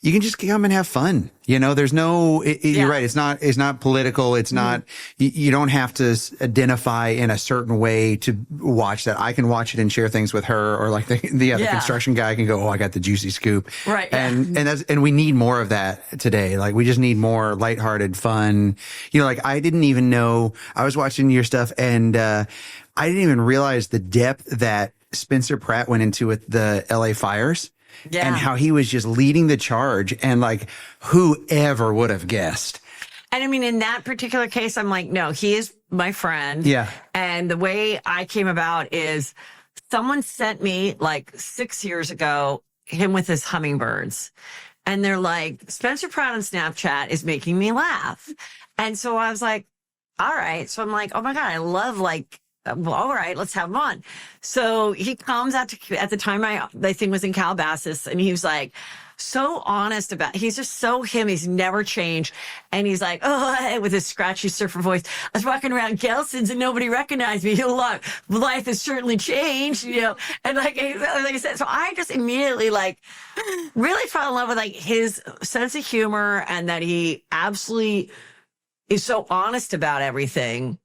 you can just come and have fun. There's no, you're right. It's not political. It's not, you don't have to identify in a certain way to watch that. I can watch it and share things with her, or like the construction guy can go, oh, I got the Juicy Scoop. Right. And we need more of that today. Like we just need more lighthearted fun. Like I didn't even know, I was watching your stuff, and I didn't even realize the depth that Spencer Pratt went into with the LA fires, and how he was just leading the charge, and like whoever would have guessed. And I mean, in that particular case, I'm like, no, he is my friend. Yeah. And the way I came about is someone sent me like 6 years ago, him with his hummingbirds. And they're like, Spencer Pratt on Snapchat is making me laugh. And so I was like, all right. So I'm like, oh my God, I love well, all right, let's have him on. So he comes out at the time the thing was in Calabasas, and he was like so honest he's just so him. He's never changed. And he's like, oh, with his scratchy surfer voice, I was walking around Gelson's and nobody recognized me. Life has certainly changed, And like I said, so I just immediately really fell in love with his sense of humor, and that he absolutely is so honest about everything.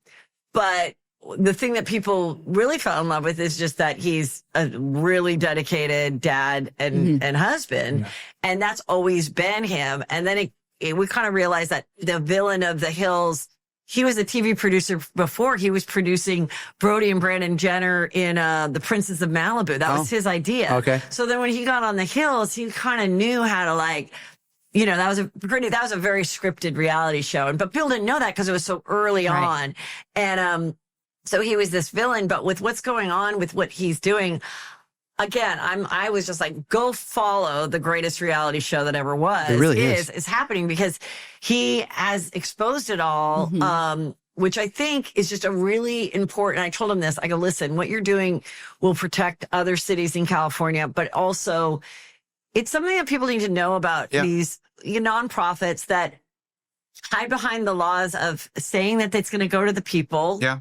But the thing that people really fell in love with is just that he's a really dedicated dad and husband. Yeah. And that's always been him. And then we kind of realized that the villain of The Hills, he was a TV producer before. He was producing Brody and Brandon Jenner in The Princess of Malibu. That was his idea. Okay. So then when he got on The Hills, he kind of knew how to that was a very scripted reality show. But people didn't know that because it was so early on. And, so he was this villain, but with what's going on with what he's doing, again, I was just like, go follow the greatest reality show that ever was. It really is happening because he has exposed it all, which I think is just a really important. I told him this. I go, listen, what you're doing will protect other cities in California, but also it's something that people need to know about these nonprofits that hide behind the laws of saying that it's going to go to the people. Yeah.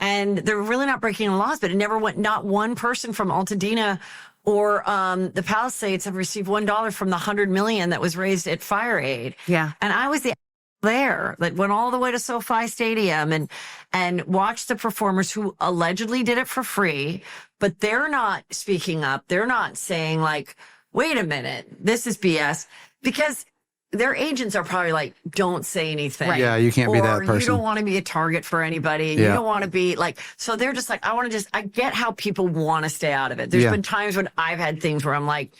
And they're really not breaking the laws, but it never went, not one person from Altadena Or the Palisades have received $1 from the $100 million that was raised at Fire Aid. Yeah. And I was there that went all the way to SoFi Stadium and watched the performers who allegedly did it for free, but they're not speaking up. They're not saying like, wait a minute, this is BS, because their agents are probably like, don't say anything. Right. Yeah, you can't be that person. You don't want to be a target for anybody. And You don't want to be like, so they're just like, I get how people want to stay out of it. There's been times when I've had things where I'm like,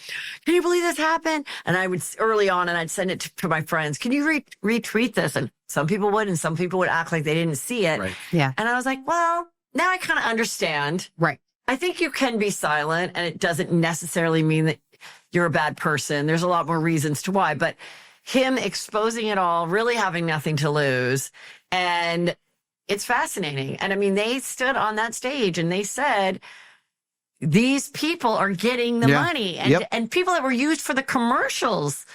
can you believe this happened? And I would early on and I'd send it to my friends. Can you retweet this? And some people would, and some people would act like they didn't see it. Right. Yeah. And I was like, well, now I kind of understand. Right. I think you can be silent and it doesn't necessarily mean that you're a bad person. There's a lot more reasons to why, but him exposing it all, really having nothing to lose. And it's fascinating. And I mean, they stood on that stage and they said, these people are getting the money. And people that were used for the commercials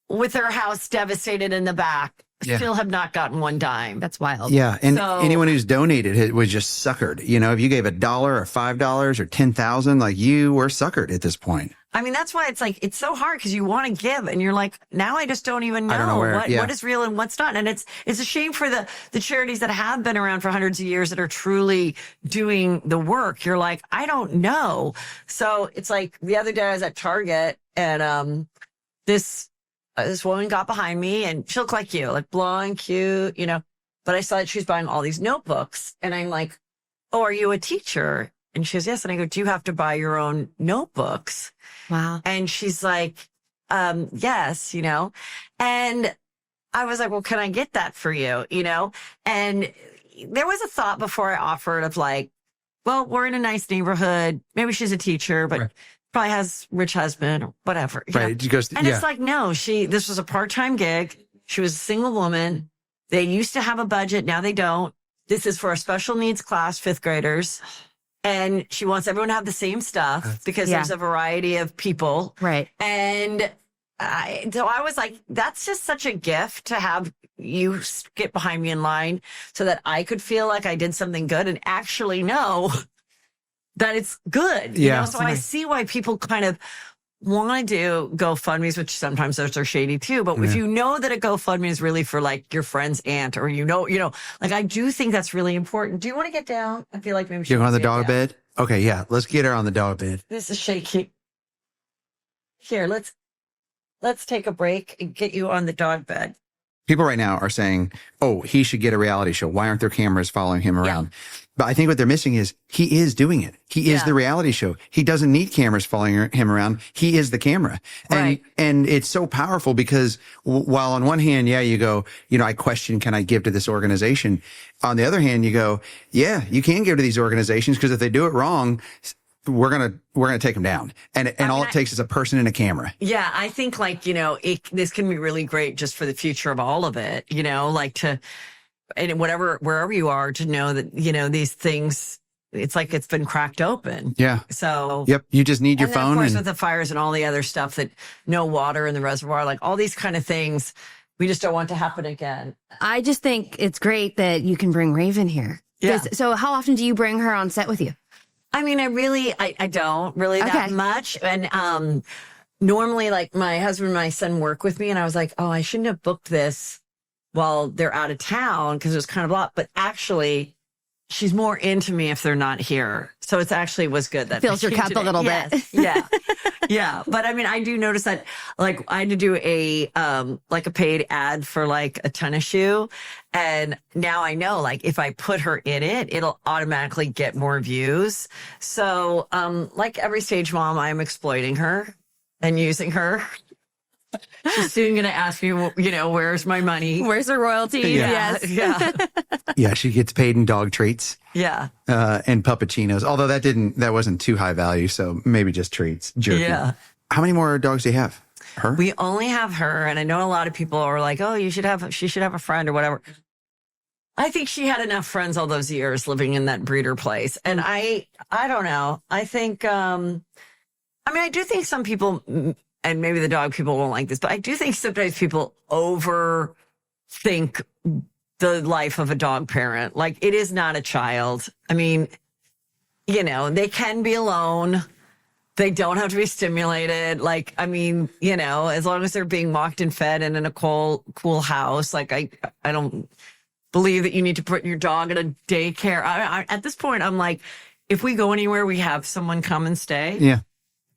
with their house devastated in the back still have not gotten one dime. That's wild. Yeah. And anyone who's donated was just suckered. You know, if you gave $1 or $5 or 10,000, like you were suckered at this point. I mean, that's why it's like, it's so hard because you want to give and you're like, now I just don't even know, what is real and what's not. And it's a shame for the charities that have been around for hundreds of years that are truly doing the work. You're like, I don't know. So it's like the other day I was at Target and this woman got behind me and she looked like you, like blonde, cute, you know, but I saw that she was buying all these notebooks and I'm like, oh, are you a teacher? And she goes, yes. And I go, do you have to buy your own notebooks? Wow. And she's like, yes, you know, and I was like, well, can I get that for you? You know, and there was a thought before I offered of like, well, we're in a nice neighborhood. Maybe she's a teacher, but probably has rich husband or whatever. Right. Goes, and it's like, no, this was a part-time gig. She was a single woman. They used to have a budget. Now they don't. This is for a special needs class, 5th graders. And she wants everyone to have the same stuff because there's a variety of people. Right. And so I was like, that's just such a gift to have you get behind me in line so that I could feel like I did something good and actually know that it's good. You know? So I see why people kind of want to do GoFundMes, which sometimes those are shady too. But if you know that a GoFundMe is really for like your friend's aunt or, you know, like I do think that's really important. Do you want to get down? I feel like maybe you're on the dog bed. Okay. Yeah. Let's get her on the dog bed. This is shaky. Here, let's take a break and get you on the dog bed. People right now are saying, oh, he should get a reality show. Why aren't there cameras following him around? But I think what they're missing is he is doing it. He is the reality show. He doesn't need cameras following him around. He is the camera. And it's so powerful because while on one hand, you go, you know, I question, can I give to this organization? On the other hand, you go, yeah, you can give to these organizations because if they do it wrong, we're going to take them down. And all it takes is a person and a camera. Yeah. I think like, you know, this can be really great just for the future of all of it, you know, like and wherever you are to know that, you know, these things, it's like it's been cracked open. Yeah. So. Yep. You just need your and then, phone. Of course, with the fires and all the other stuff that no water in the reservoir, like all these kind of things, we just don't want to happen again. I just think it's great that you can bring Raven here. Yeah. So how often do you bring her on set with you? I mean, I don't really that much. And normally, like my husband and my son work with me, and I was like, oh, I shouldn't have booked this while they're out of town because it was kind of a lot. But actually, she's more into me if they're not here. So it's actually was good. That fills your cup a little bit. Yeah. Yeah. But I mean, I do notice that like I had to do a paid ad for like a tennis shoe. And now I know like if I put her in it, it'll automatically get more views. So like every stage mom, I'm exploiting her and using her. She's soon going to ask me, you know, where's my money? Where's the royalties? Yeah. Yes. Yeah. Yeah, she gets paid in dog treats. Yeah. And puppuccinos. Although that wasn't too high value, so maybe just treats. Jerky. Yeah. How many more dogs do you have? Her? We only have her, and I know a lot of people are like, "Oh, she should have a friend or whatever." I think she had enough friends all those years living in that breeder place, and I don't know. I think, I mean, I do think some people, and maybe the dog people won't like this, but I do think sometimes people overthink the life of a dog parent. Like it is not a child. I mean, you know, they can be alone, They don't have to be stimulated. Like, I mean, you know, as long as they're being walked and fed and in a cool house, like I don't believe that you need to put your dog in a daycare. At this point, I'm like, if we go anywhere, we have someone come and stay. Yeah.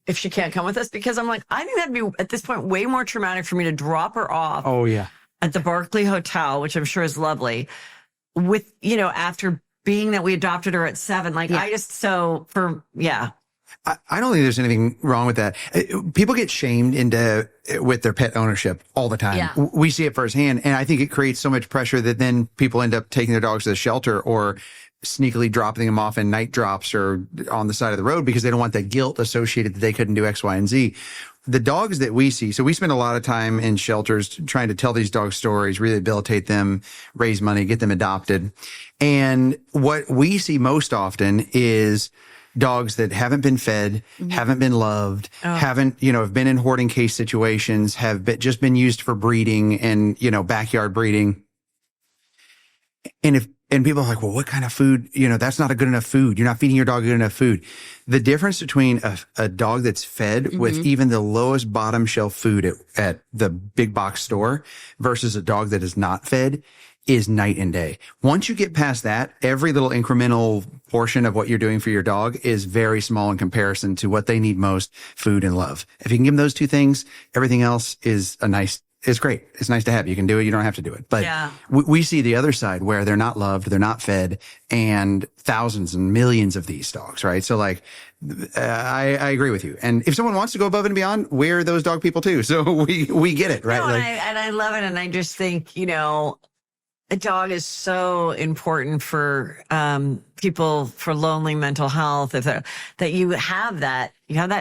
If she can't come with us, because I'm like, I think that'd be at this point way more traumatic for me to drop her off. Oh yeah. At the Barclay Hotel, which I'm sure is lovely, with, you know, after being that we adopted her at 7, like I just, so for, I don't think there's anything wrong with that. People get shamed with their pet ownership all the time. Yeah. We see it firsthand. And I think it creates so much pressure that then people end up taking their dogs to the shelter or sneakily dropping them off in night drops or on the side of the road because they don't want the guilt associated that they couldn't do X, Y, and Z. The dogs that we see, so we spend a lot of time in shelters trying to tell these dog stories, rehabilitate them, raise money, get them adopted. And what we see most often is dogs that haven't been fed, haven't been loved, haven't, you know, have been in hoarding case situations, have just been used for breeding and, you know, backyard breeding. And people are like, well, what kind of food? You know, that's not a good enough food. You're not feeding your dog good enough food. The difference between a dog that's fed with even the lowest bottom shelf food at the big box store versus a dog that is not fed is night and day. Once you get past that, every little incremental portion of what you're doing for your dog is very small in comparison to what they need most, food and love. If you can give them those two things, everything else is it's great. It's nice to have. You can do it. You don't have to do it. But we see the other side where they're not loved, they're not fed, and thousands and millions of these dogs, right? So like, I agree with you. And if someone wants to go above and beyond, we're those dog people too. So we get it, right? No, like, and I love it. And I just think, you know, a dog is so important for people for lonely mental health. That you have that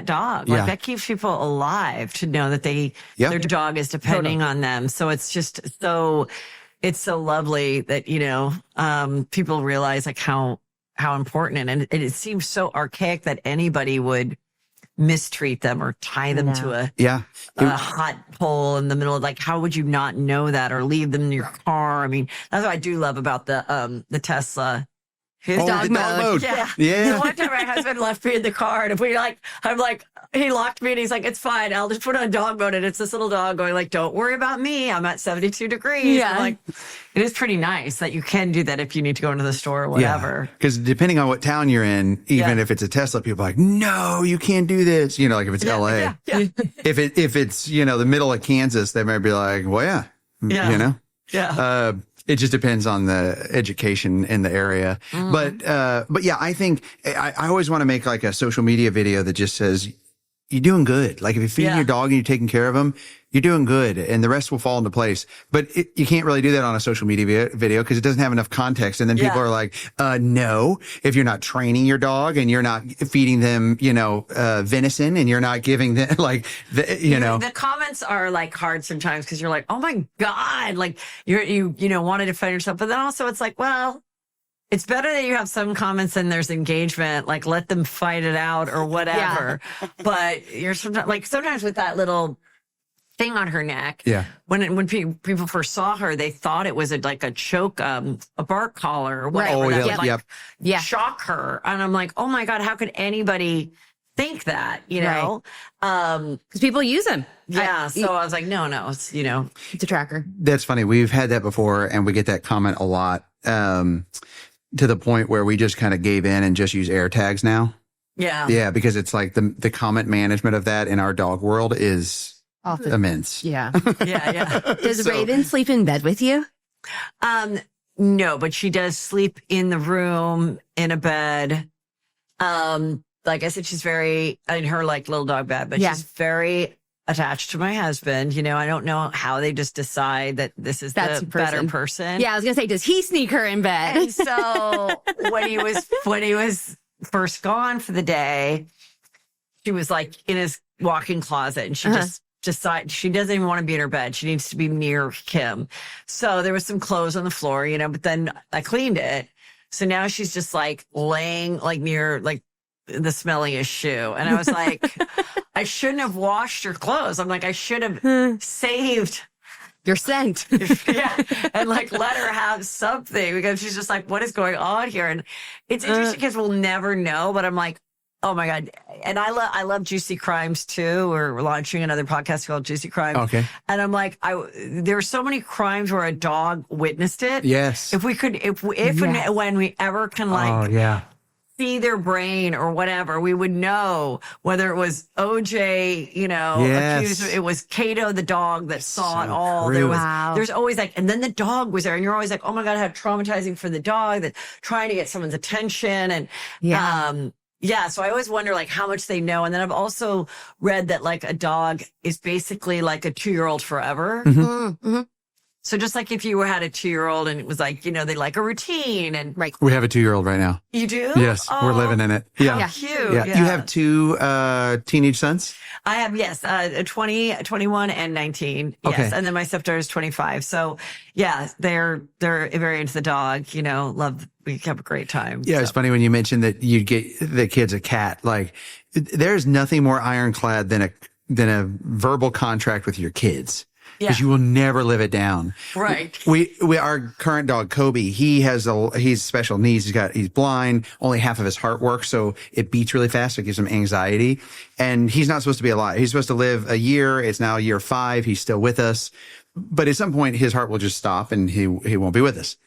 dog, like that keeps people alive to know that their dog is depending on them. So it's just it's so lovely that, you know, people realize like how important and it seems so archaic that anybody would mistreat them or tie them to a hot pole in the middle of, like, how would you not know that or leave them in your car? I mean, that's what I do love about the Tesla. His dog mode. Yeah. One time my husband left me in the car and he locked me and he's like, it's fine. I'll just put on dog mode. And it's this little dog going like, don't worry about me. I'm at 72 degrees. Yeah. Like, it is pretty nice that you can do that if you need to go into the store or whatever. Because depending on what town you're in, even if it's a Tesla, people are like, no, you can't do this. You know, like if it's LA. Yeah. If it's, you know, the middle of Kansas, they might be like, well, you know? Yeah. It just depends on the education in the area. But yeah, I think I always want to make like a social media video that just says, you're doing good. Like if you're feeding your dog and you're taking care of them, you're doing good and the rest will fall into place. But you can't really do that on a social media video because it doesn't have enough context. And then people are like, no, if you're not training your dog and you're not feeding them, you know, venison and you're not giving them like, you know. The comments are like hard sometimes because you're like, oh my God, like you want to defend yourself. But then also it's like, well, it's better that you have some comments and there's engagement, like let them fight it out or whatever. But you're sometimes with that little thing on her neck. Yeah. When people first saw her, they thought it was like a choke, a bark collar or whatever. That would shock her. And I'm like, oh my God, how could anybody think that, you know? Because people use them. Yeah. So I was like, no, it's, you know. It's a tracker. That's funny. We've had that before and we get that comment a lot. To the point where we just kind of gave in and just use air tags now. Yeah. Yeah, because it's like the comment management of that in our dog world is immense. Yeah. Yeah. Does Raven sleep in bed with you? No, but she does sleep in the room in a bed. Like I said, she's very in her like little dog bed, but she's very attached to my husband. You know, I don't know how they just decide that this is the better person. Yeah, I was gonna say, does he sneak her in bed? And so when he was first gone for the day, she was like in his walk-in closet, and she just decided she doesn't even want to be in her bed. She needs to be near him. So there was some clothes on the floor, you know. But then I cleaned it, so now she's just like laying like near like the smelliest shoe. And I was like, I shouldn't have washed your clothes. I'm like, I should have saved your scent. And like let her have something, because she's just like, what is going on here? And it's interesting because we'll never know, but I'm like, Oh my God. And I love Juicy Crimes too. We're launching another podcast called Juicy Crimes. Okay. And I'm like, there are so many crimes where a dog witnessed it. Yes. If we could, if and when we ever can see their brain or whatever, we would know whether it was OJ, accused. It was Cato, the dog that saw it all. True. There's always and then the dog was there, and you're always like, oh my God, how traumatizing for the dog that trying to get someone's attention. And so I always wonder how much they know. And then I've also read that a dog is basically like a 2-year-old forever. Mm-hmm. Mm-hmm. So just like if you had a 2-year-old and it was they like a routine and We have a 2-year-old right now. You do? Yes, we're living in it. How cute. Yeah. You have 2 teenage sons? I have, yes, 20, 21 and 19. Yes. Okay. And then my stepdaughter is 25. So yeah, they're very into the dog, we have a great time. Yeah. So. It's funny when you mentioned that you'd get the kids a cat. There's nothing more ironclad than a verbal contract with your kids. Because you will never live it down. Right. Our current dog, Kobe, he's special needs. He's blind. Only half of his heart works. So it beats really fast. So it gives him anxiety. And he's not supposed to be alive. He's supposed to live a year. It's now year 5. He's still with us. But at some point his heart will just stop and he won't be with us.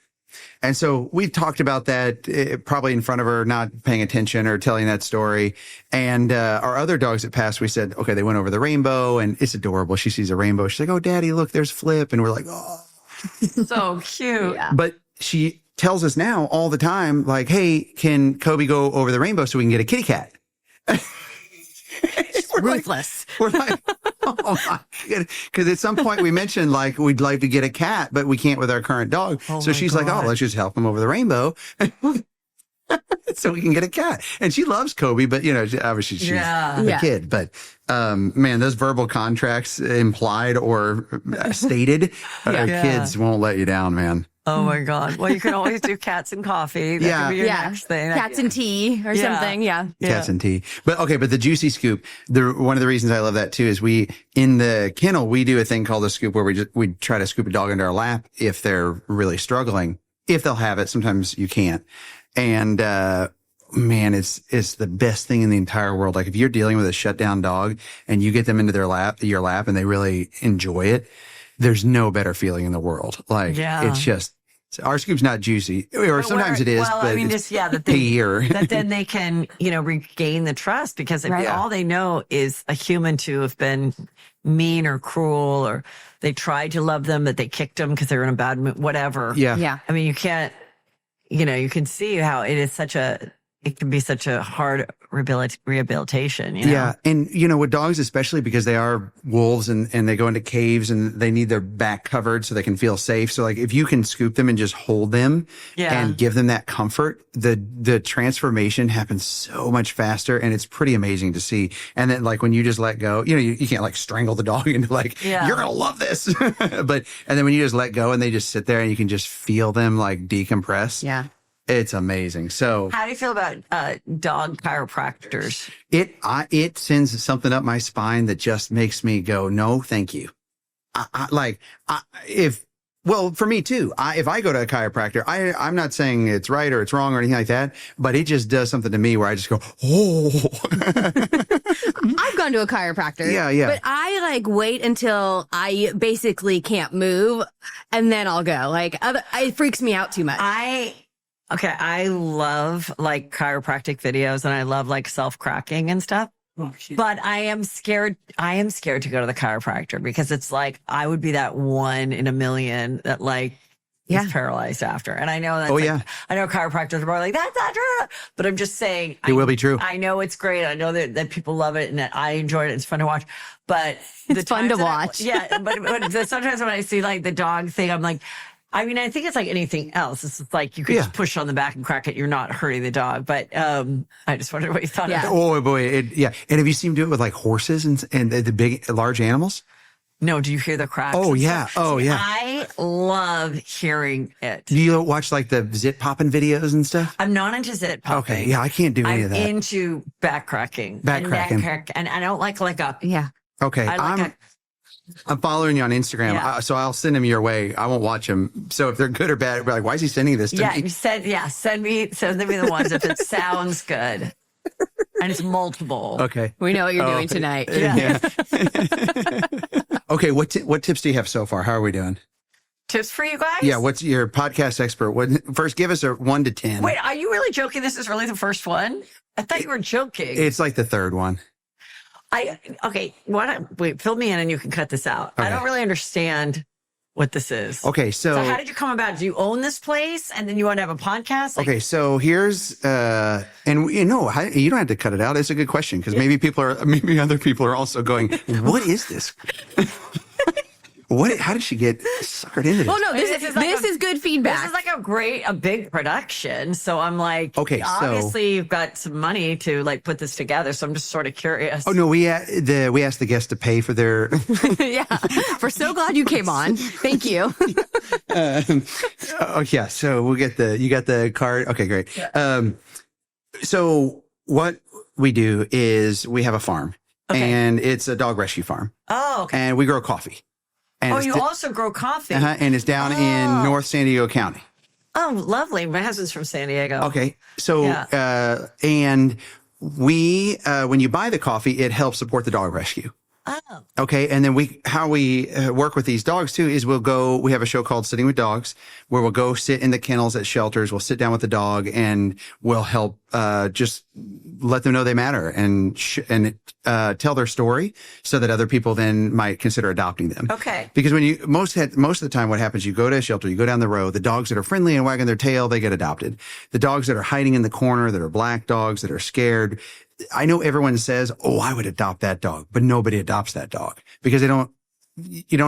And so we've talked about that probably in front of her, not paying attention or telling that story. And our other dogs that passed, we said, okay, they went over the rainbow and it's adorable. She sees a rainbow. She's like, oh, Daddy, look, there's Flip. And we're like, oh. So cute. Yeah. But she tells us now all the time, hey, can Kobe go over the rainbow so we can get a kitty cat? Ruthless. We're like, oh my God. Because at some point we mentioned we'd like to get a cat, but we can't with our current dog. So she's like, oh, let's just help him over the rainbow. So we can get a cat. And she loves Kobe, but obviously she's a kid. But man, those verbal contracts implied or stated, kids won't let you down, man. Oh my God. Well, you can always do cats and coffee. That could be your next thing. Cats and tea or something. Yeah. Cats and tea. But the juicy scoop, one of the reasons I love that too is in the kennel, we do a thing called a scoop where we try to scoop a dog into our lap if they're really struggling. If they'll have it, sometimes you can't. And, man, it's the best thing in the entire world. If you're dealing with a shutdown dog and you get them into your lap and they really enjoy it, there's no better feeling in the world. It's just, our scoop's not juicy, or sometimes it is, but that then they can, regain the trust because all they know is a human to have been mean or cruel, or they tried to love them, but they kicked them because they were in a bad mood, whatever. Yeah. Yeah. I mean, you can't, you can see how it can be such a hard rehabilitation. Yeah. And, with dogs, especially because they are wolves and they go into caves and they need their back covered so they can feel safe. So if you can scoop them and just hold them and give them that comfort, the transformation happens so much faster and it's pretty amazing to see. And then when you just let go, you can't strangle the dog into you're going to love this. And then when you just let go and they just sit there and you can just feel them decompress. Yeah. It's amazing. So how do you feel about dog chiropractors? It sends something up my spine that just makes me go, no, thank you. For me too, if I go to a chiropractor, I'm not saying it's right or it's wrong or anything like that, but it just does something to me where I just go, oh. I've gone to a chiropractor. Yeah. But I wait until I basically can't move and then I'll go. It freaks me out too much. I love chiropractic videos and I love self-cracking and stuff. But I am scared to go to the chiropractor because it's I would be that 1 in a million that is paralyzed after. And I know that's I know chiropractors are more that's not true. But I'm just saying it will be true. I know it's great. I know that people love it and that I enjoyed it. It's fun to watch. But it's fun to watch. But sometimes when I see the dog thing, I'm I think it's like anything else. It's you could just push on the back and crack it. You're not hurting the dog. But I just wondered what you thought of it. Oh, boy. And have you seen him do it with horses and the large animals? No, do you hear the cracks? Oh, yeah. Oh, yeah. I love hearing it. Do you watch the zit popping videos and stuff? I'm not into zit popping. Okay. Yeah, I can't do any of that. I'm into back cracking. And I don't like a... Yeah. Okay. I'm following you on Instagram, so I'll send them your way. I won't watch them. So if they're good or bad, why is he sending this to me? Send me the ones if it sounds good. and it's multiple. Okay. We know what you're doing tonight. Yeah. Okay. What tips do you have so far? How are we doing? Tips for you guys? Yeah. What's your podcast expert? First, give us a 1 to 10. Wait, are you really joking? This is really the first one? I thought you were joking. It's like the third one. Okay. Wait, fill me in and you can cut this out. Okay. I don't really understand what this is. Okay. So how did you come about? Do you own this place and then you want to have a podcast? Okay, so here's and you don't have to cut it out. It's a good question because maybe other people are also going, "What is this? How did she get suckered into this?" Oh no, this is good feedback. This is like a big production. So I'm like, okay, obviously you've got some money to like put this together. So I'm just sort of curious. Oh no, we asked the guests to pay for their. Yeah, we're so glad you came on. Thank you. Oh yeah, so you got the card. Okay, great. Yeah. So what we do is we have a farm, and it's a dog rescue farm. Oh, okay. And we grow coffee. And you also grow coffee. And it's down in North San Diego County. Oh, lovely. My husband's from San Diego. Okay. So, and we, when you buy the coffee, it helps support the dog rescue. Oh. Okay. And then how we work with these dogs too is we have a show called Sitting with Dogs where we'll go sit in the kennels at shelters. We'll sit down with the dog and we'll help, just let them know they matter and tell their story so that other people then might consider adopting them. Okay. Because when most of the time, what happens, you go to a shelter, you go down the road, the dogs that are friendly and wagging their tail, they get adopted. The dogs that are hiding in the corner, that are black dogs, that are scared, I know everyone says, "Oh, I would adopt that dog," but nobody adopts that dog because you don't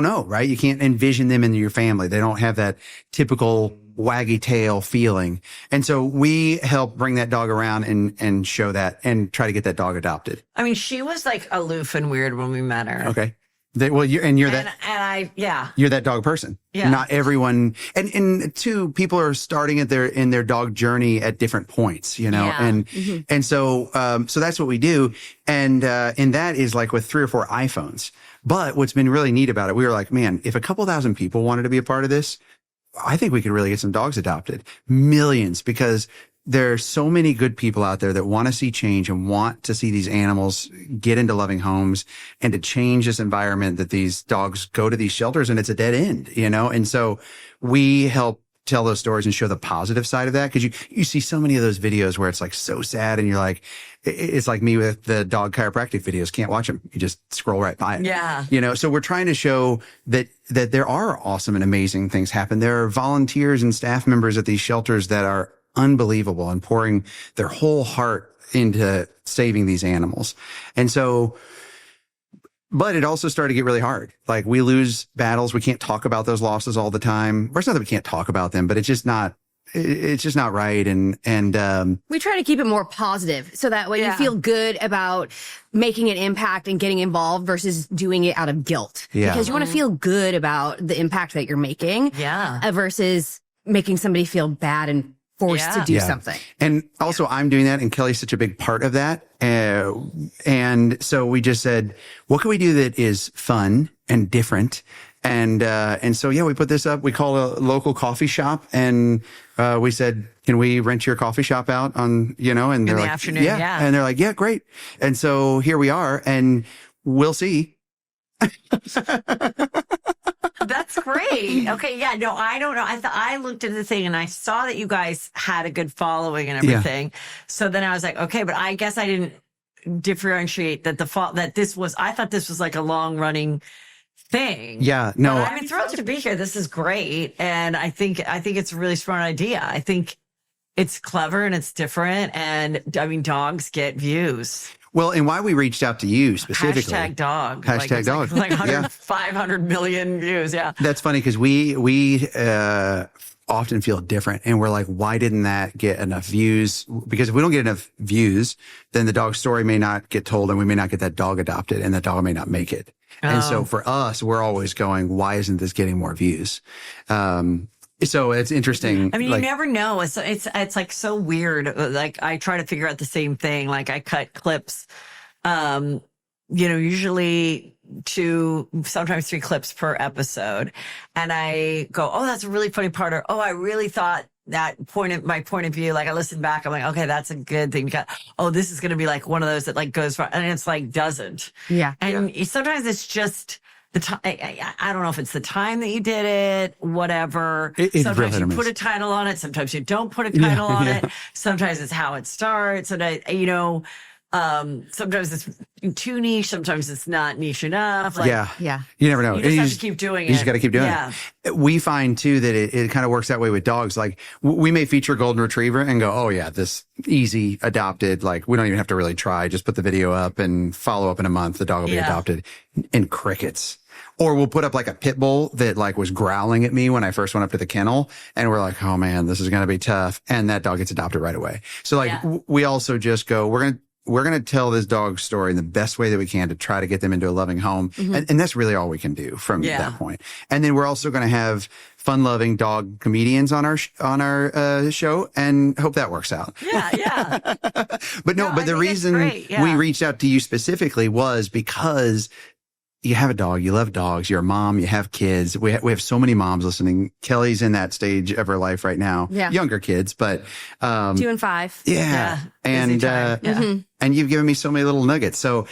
know, right? You can't envision them in your family. They don't have that typical waggy tail feeling. And so we help bring that dog around and show that and try to get that dog adopted. I mean, she was like aloof and weird when we met her. Okay. You're that dog person. Yeah. Not everyone. And two, people are starting in their dog journey at different points, Yeah. and so that's what we do. And that is like with 3 or 4 iPhones. But what's been really neat about it, we were like, man, if a couple thousand people wanted to be a part of this, I think we could really get some dogs adopted. Millions, because there are so many good people out there that want to see change and want to see these animals get into loving homes and to change this environment that these dogs go to these shelters and it's a dead end, And so we help tell those stories and show the positive side of that. Cause you see so many of those videos where it's like so sad and you're like, it's like me with the dog chiropractic videos. Can't watch them. You just scroll right by it. Yeah. So we're trying to show that there are awesome and amazing things happen. There are volunteers and staff members at these shelters that are unbelievable and pouring their whole heart into saving these animals. And so, but it also started to get really hard. Like we lose battles. We can't talk about those losses all the time. Or it's not that we can't talk about them, but it's just not right. And we try to keep it more positive so that way you feel good about making an impact and getting involved versus doing it out of guilt. Yeah. Because you want to feel good about the impact that you're making. Yeah. Versus making somebody feel bad and forced to do something. And also I'm doing that and Kelly's such a big part of that. And so we just said, what can we do that is fun and different? And so, we put this up. We call a local coffee shop and, we said, can we rent your coffee shop out on, and they're the like, afternoon, yeah. And they're like, yeah, great. And so here we are and we'll see. That's great. Okay. Yeah. No, I don't know. I looked at the thing and I saw that you guys had a good following and everything. Yeah. So then I was like, okay, but I guess I didn't differentiate that I thought this was like a long running thing. Yeah. No. But I'm thrilled to be here. This is great. And I think it's a really smart idea. I think it's clever and it's different. And I mean, dogs get views. Well, and why we reached out to you specifically. Hashtag dog. Hashtag dog. Like 500 million views. Yeah. That's funny because we often feel different and we're like, why didn't that get enough views? Because if we don't get enough views, then the dog story may not get told and we may not get that dog adopted and that dog may not make it. Oh. And so for us, we're always going, why isn't this getting more views? So it's interesting. I mean, you never know. It's like so weird. Like I try to figure out the same thing. Like I cut clips, usually 2, sometimes 3 clips per episode. And I go, oh, that's a really funny part. Or, oh, I really thought my point of view. Like I listen back, I'm like, okay, that's a good thing. Because, this is going to be like one of those that like goes for, and it's like doesn't. Yeah. And sometimes it's just the time. I don't know if it's the time that you did it, whatever. Sometimes you put a title on it. Sometimes you don't put a title on it. Sometimes it's how it starts. And sometimes it's too niche. Sometimes it's not niche enough. Like, yeah. You never know. You just have to keep doing it. You just got to keep doing it. We find too that it kind of works that way with dogs. Like we may feature a golden retriever and go, oh yeah, this easy adopted. Like we don't even have to really try. Just put the video up and follow up in a month. The dog will be adopted. And crickets. Or we'll put up like a Pitbull that like was growling at me when I first went up to the kennel. And we're like, oh man, this is going to be tough. And that dog gets adopted right away. So like we also just go, we're going to tell this dog's story in the best way that we can to try to get them into a loving home. And that's really all we can do from that point. And then we're also going to have fun-loving dog comedians on our show and hope that works out. Yeah. But the reason we reached out to you specifically was because you have a dog, you love dogs, you're a mom, you have kids. We have so many moms listening. Kelly's in that stage of her life right now. Yeah. Younger kids, but 2 and 5. Yeah. And and you've given me so many little nuggets. So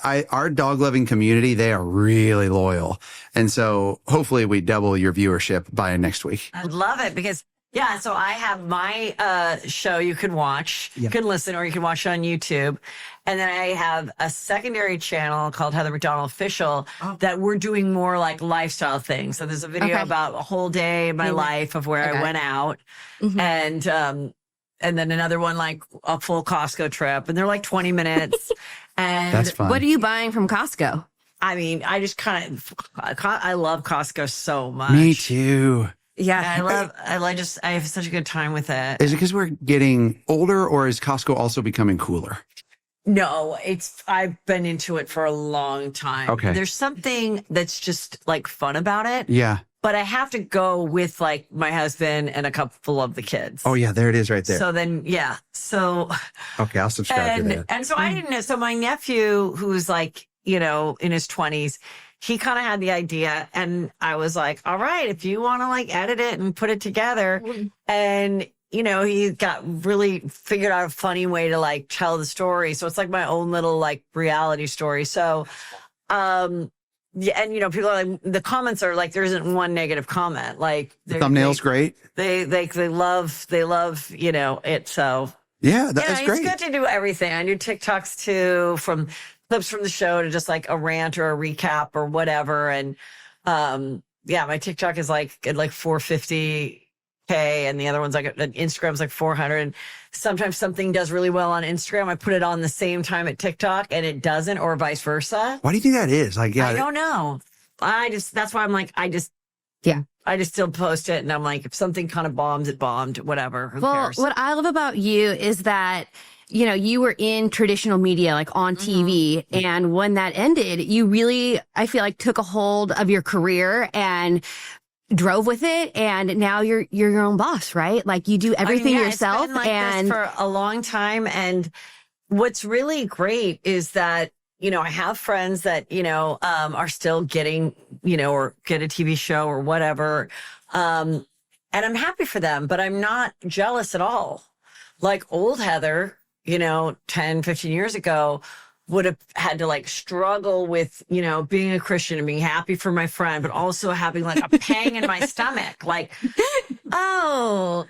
our dog loving community, they are really loyal. And so hopefully we double your viewership by next week. I love it because so I have my show you can watch, you can listen, or you can watch it on YouTube. And then I have a secondary channel called Heather McDonald Official that we're doing more like lifestyle things. So there's a video about a whole day in my life of where I went out. And then another one like a full Costco trip. And they're like 20 minutes. And that's fun. What are you buying from Costco? I mean, I just I love Costco so much. Me too. Yeah, I have such a good time with it. Is it because we're getting older, or is Costco also becoming cooler? No, I've been into it for a long time. Okay. There's something that's just like fun about it. Yeah. But I have to go with like my husband and a couple of the kids. Oh yeah, there it is right there. So then, okay, I'll subscribe to that. And so I didn't know. So my nephew, who's like, in his 20s, he kind of had the idea, and I was like, all right, if you want to like edit it and put it together. And, he got really figured out a funny way to like tell the story. So it's like my own little like reality story. So, and people are like, the comments are like, there isn't one negative comment. Like the thumbnail's great. They love, it. So yeah, that's great. It's good to do everything. I do TikToks too, from clips from the show to just like a rant or a recap or whatever. And my TikTok is like at like 450K, and the other one's like Instagram's like 400. And sometimes something does really well on Instagram, I put it on the same time at TikTok and it doesn't, or vice versa. Why do you think that is? Like, I don't know. That's why I'm like, I just still post it, and I'm like, if something kind of bombs, it bombed, whatever. Who cares? What I love about you is that you were in traditional media, like on TV. And when that ended, you really, I feel like, took a hold of your career and drove with it. And now you're your own boss, right? Like you do everything yourself. It's been like this for a long time. And what's really great is that, I have friends that, are still getting, or get a TV show or whatever. And I'm happy for them, but I'm not jealous at all. Like old Heather, 10, 15 years ago, would have had to like struggle with, being a Christian and being happy for my friend, but also having like a pang in my stomach. Like, oh,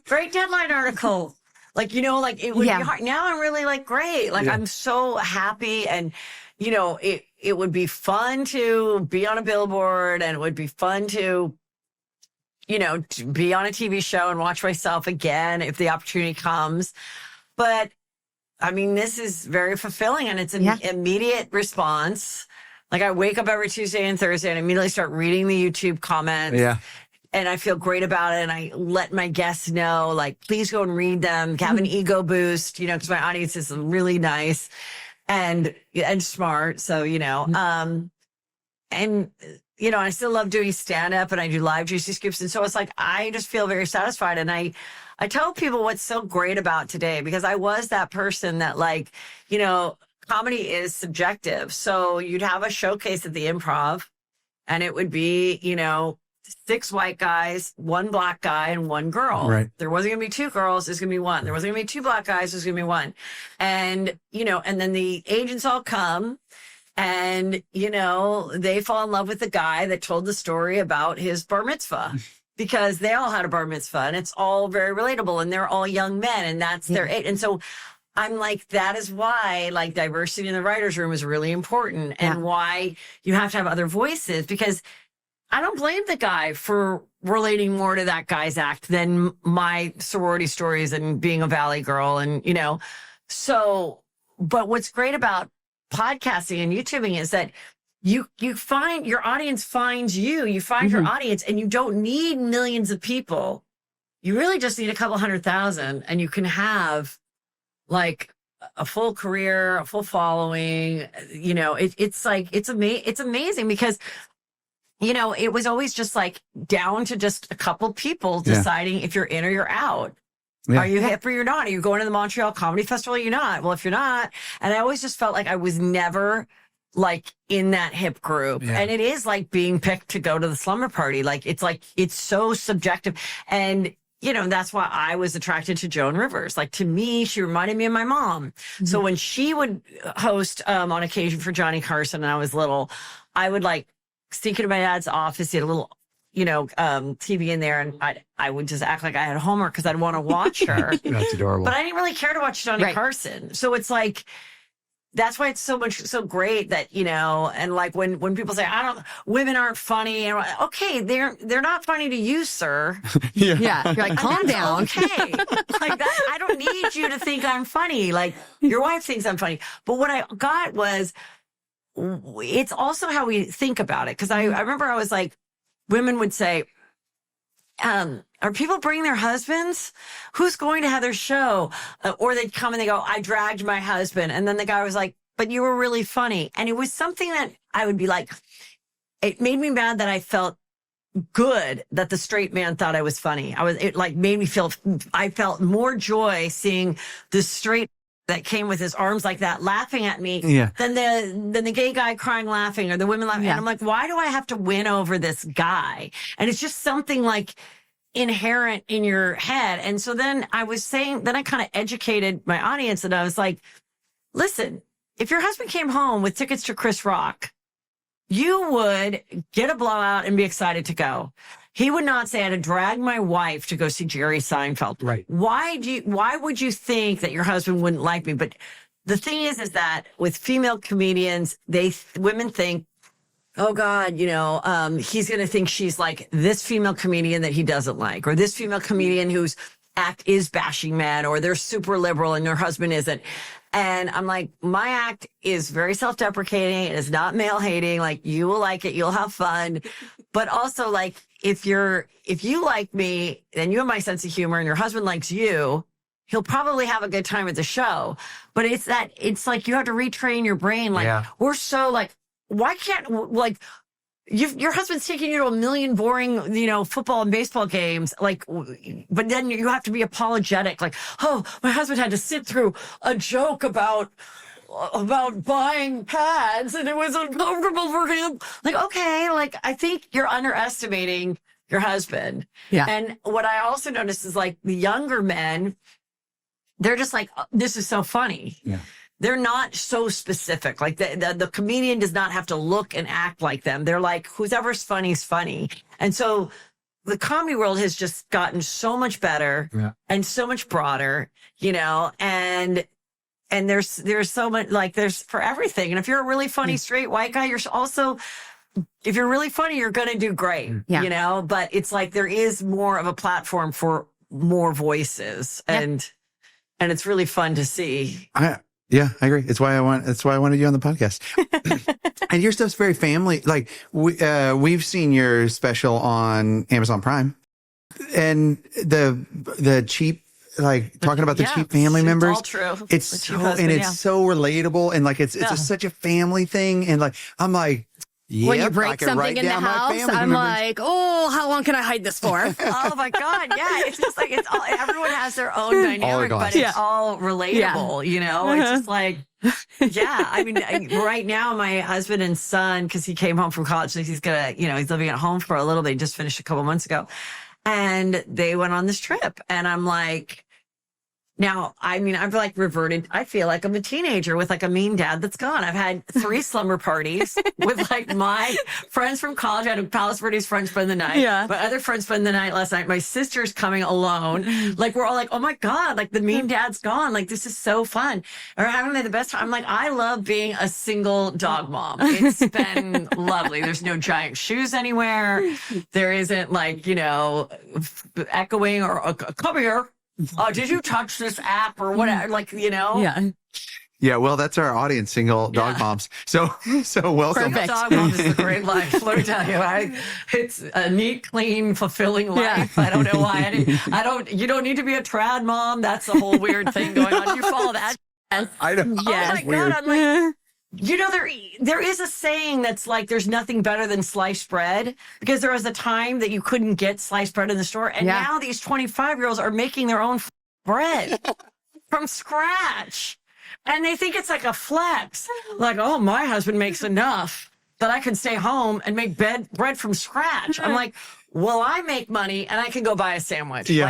great deadline article. Like, it would be hard. Now I'm really like, great. Like, I'm so happy. And, it would be fun to be on a billboard, and it would be fun to be on a TV show and watch myself again if the opportunity comes. But I mean, this is very fulfilling, and it's an immediate response. Like I wake up every Tuesday and Thursday and immediately start reading the YouTube comments. Yeah. And I feel great about it. And I let my guests know, like, please go and read them, have an ego boost, because my audience is really nice and smart. So, I still love doing stand-up, and I do live juicy scoops. And so it's like, I just feel very satisfied. And I tell people what's so great about today, because I was that person that like, comedy is subjective. So you'd have a showcase at the Improv, and it would be, 6 white guys, 1 black guy, and 1 girl. Right. There wasn't going to be 2 girls. There's going to be 1. There wasn't going to be 2 black guys. There's going to be 1. And, and then the agents all come and, they fall in love with the guy that told the story about his bar mitzvah because they all had a bar mitzvah and it's all very relatable and they're all young men and that's their age. And so I'm like, that is why like diversity in the writer's room is really important and why you have to have other voices, because I don't blame the guy for relating more to that guy's act than my sorority stories and being a Valley girl. And, so, but what's great about podcasting and YouTubing is that you find your audience finds you find your audience, and you don't need millions of people. You really just need a couple 100,000 and you can have like a full career, a full following. It's amazing because it was always just like down to just a couple people deciding if you're in or you're out. Yeah. Are you hip or you're not? Are you going to the Montreal Comedy Festival or you're not? Well, if you're not, and I always just felt like I was never like in that hip group. Yeah. And it is like being picked to go to the slumber party. Like, it's so subjective. And, that's why I was attracted to Joan Rivers. Like, to me, she reminded me of my mom. Mm-hmm. So when she would host on occasion for Johnny Carson and I was little, I would like sneak into my dad's office. He had a little, TV in there, and I would just act like I had homework because I'd want to watch her. That's adorable. But I didn't really care to watch Johnny Carson. So it's like, that's why it's so great that, and like when people say, women aren't funny. And okay, they're not funny to you, sir. Yeah. You're like, calm down. Okay. Like that, I don't need you to think I'm funny. Like your wife thinks I'm funny. But what I got was, it's also how we think about it. Cause I remember I was like, women would say, are people bringing their husbands? Who's going to Heather's show? Or they'd come and they go, I dragged my husband. And then the guy was like, but you were really funny. And it was something that I would be like, it made me mad that I felt good that the straight man thought I was funny. It like made me I felt more joy seeing the straight that came with his arms like that laughing at me than the gay guy crying laughing or the women laughing. And I'm like, why do I have to win over this guy? And it's just something like inherent in your head. And so then I kind of educated my audience and I was like, listen, if your husband came home with tickets to Chris Rock, you would get a blowout and be excited to go. He would not say, I had to drag my wife to go see Jerry Seinfeld. Right. Why would you think that your husband wouldn't like me? But the thing is that with female comedians, women think, oh God, he's going to think she's like this female comedian that he doesn't like, or this female comedian whose act is bashing men, or they're super liberal and their husband isn't. And I'm like, my act is very self-deprecating. It is not male hating. Like, you will like it. You'll have fun. But also, like, if you like me, then you have my sense of humor and your husband likes you, he'll probably have a good time at the show. But it's like you have to retrain your brain. Like, we're so like, why can't, like, your husband's taking you to a million boring, football and baseball games. Like, but then you have to be apologetic. Like, oh, my husband had to sit through a joke about buying pads and it was uncomfortable for him. Like, okay, like, I think you're underestimating your husband. Yeah. And what I also noticed is like the younger men, they're just like, oh, this is so funny. Yeah. They're not so specific. Like the comedian does not have to look and act like them. They're like, whoever's funny is funny. And so the comedy world has just gotten so much better and so much broader, and there's so much, like, there's for everything. And if you're a really funny straight white guy, if you're really funny, you're going to do great, but it's like, there is more of a platform for more voices and it's really fun to see. Yeah, I agree. That's why I wanted you on the podcast. And your stuff's very family. Like we've seen your special on Amazon Prime, and the cheap, like talking about the cheap family members. It's all true. It's so relatable, and like it's such a family thing. And like I'm like, when you break something in the house, I'm like, oh, how long can I hide this for? Oh my God. Yeah. It's just like, everyone has their own dynamic, but it's all relatable, It's just like, Yeah. I mean, right now, my husband and son, because he came home from college, so he's he's living at home for a little bit. He just finished a couple months ago. And they went on this trip. And I'm like, now, I mean, I've like reverted. I feel like I'm a teenager with like a mean dad that's gone. I've had 3 slumber parties with like my friends from college. I had a Palace Verdes friend spend the night. Yeah. My other friend spend the night last night. My sister's coming alone. Like, we're all like, oh my God, like the mean dad's gone. Like, this is so fun. Or having the best time. I'm like, I love being a single dog mom. It's been lovely. There's no giant shoes anywhere. There isn't like, echoing or come here. Did you touch this app or whatever? Like, Yeah. Yeah, well, that's our audience, single dog moms. So welcome. Perfect. Dog mom is a great life. Let me tell you, it's a neat, clean, fulfilling life. Yeah. I don't know why. You don't need to be a trad mom. That's a whole weird thing going on. You follow that? I don't. Yes. Oh my weird. God. I'm like, there is a saying that's like, there's nothing better than sliced bread, because there was a time that you couldn't get sliced bread in the store. And now these 25-year-olds are making their own bread from scratch. And they think it's like a flex. Like, oh, my husband makes enough that I can stay home and make bread from scratch. I'm like, well, I make money and I can go buy a sandwich. Yeah,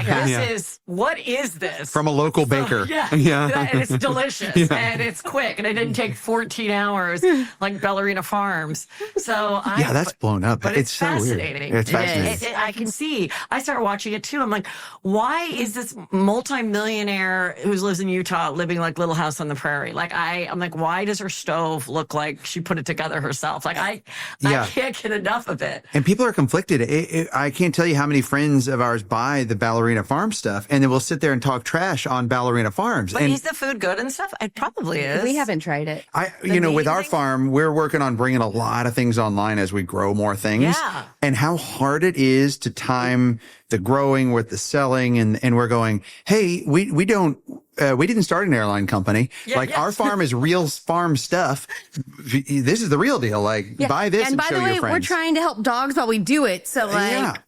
What is this? From a local baker. Yeah. And it's delicious and it's quick and it didn't take 14 hours like Ballerina Farms. So that's blown up. But it's so fascinating. Weird. It's fascinating. I can see. I started watching it too. I'm like, why is this multimillionaire who lives in Utah living like Little House on the Prairie? Like I'm like, why does her stove look like she put it together herself? Like I can't get enough of it. And people are conflicted. I can't tell you how many friends of ours buy the Ballerina Farm stuff, and then we'll sit there and talk trash on Ballerina Farms. But is the food good and stuff? It probably is. We haven't tried it. With our farm, we're working on bringing a lot of things online as we grow more things. Yeah. And how hard it is to time the growing with the selling, and we're going, hey, we didn't start an airline company. Our farm is real farm stuff. This is the real deal. Buy this and by show the way, your friends. we're trying to help dogs while we do it. So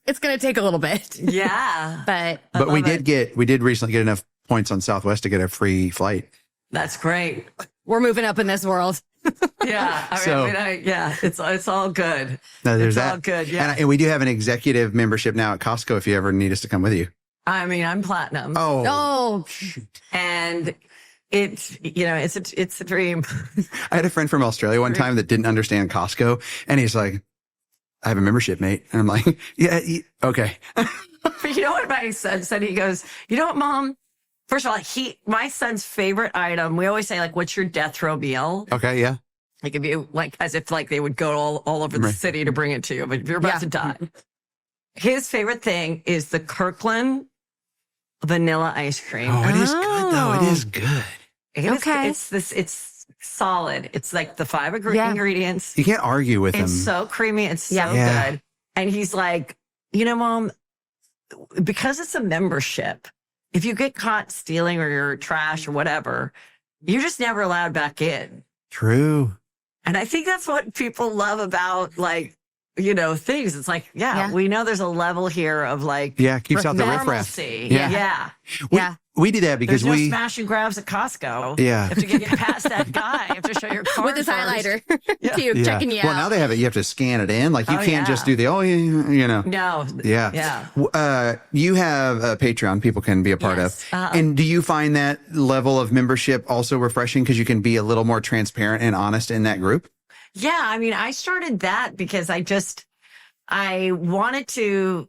it's going to take a little bit. Yeah. But we did recently get enough points on Southwest to get a free flight. That's great. We're moving up in this world. Yeah. It's all good. No, there's all good. Yeah. And we do have an executive membership now at Costco if you ever need us to come with you. I mean, I'm platinum. Oh. And it's a dream. I had a friend from Australia one time that didn't understand Costco, and he's like, I have a membership, mate. And I'm like, yeah, okay. But you know what my son said? He goes, you know what, Mom? First of all, my son's favorite item, we always say, like, what's your death row meal? Okay, yeah. Like, if you, like, as if, like, they would go all over the city to bring it to you, but you're about to die. His favorite thing is the Kirkland vanilla ice cream. Oh, it is good, though. It is good. It's solid. It's like the 5 ingredients. You can't argue with him. It's so creamy. It's so good. And he's like, Mom, because it's a membership, if you get caught stealing or you're trash or whatever, you're just never allowed back in. True. And I think that's what people love about, like, things. It's like, we know there's a level here of like, keeps out the riffraff. We did that because there's no smash and grabs at Costco. Yeah. You have to get past that guy. You have to show your card with his highlighter too, checking you out. Well, now they have it. You have to scan it in. Like you can't just do No. Yeah. You have a Patreon people can be a part of. And do you find that level of membership also refreshing because you can be a little more transparent and honest in that group? Yeah. I mean, I started that because I wanted to,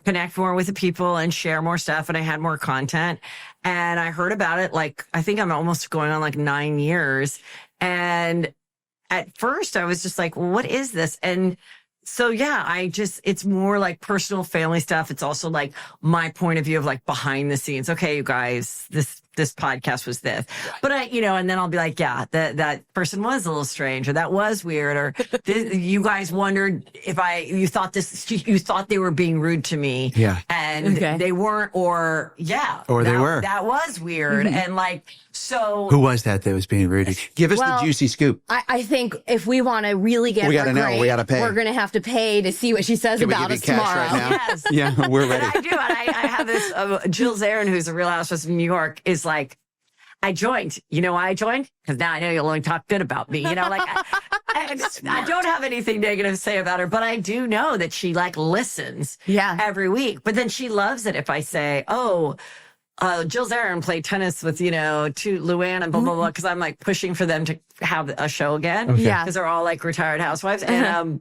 connect more with the people and share more stuff, and I had more content. And I heard about it, like, I think I'm almost going on like 9 years. And at first I was just like, well, what is this? And so, it's more like personal family stuff. It's also like my point of view of like behind the scenes. Okay, you guys, this podcast was this, but and then I'll be like, that person was a little strange, or that was weird, or you guys wondered if you thought they were being rude to me. Yeah. And they weren't, or they were. That was weird. Mm-hmm. And like, so who was that was being rude? Give us the juicy scoop. I think if we want to really get we got to know. We got to pay. We're going to have to pay to see what she says about us tomorrow. Right now? Yes. Yeah, we're ready. And I do. And I have this Jill Zarin, who's a Real Housewife of New York, is like, I joined. You know why I joined? Because now I know you'll only talk good about me. You know, like I don't have anything negative to say about her, but I do know that she like listens every week. But then she loves it if I say, oh, Jill Zarin played tennis with, Luann and blah, blah, blah. Because I'm like pushing for them to have a show again. Okay. Yeah. Because they're all like retired housewives. And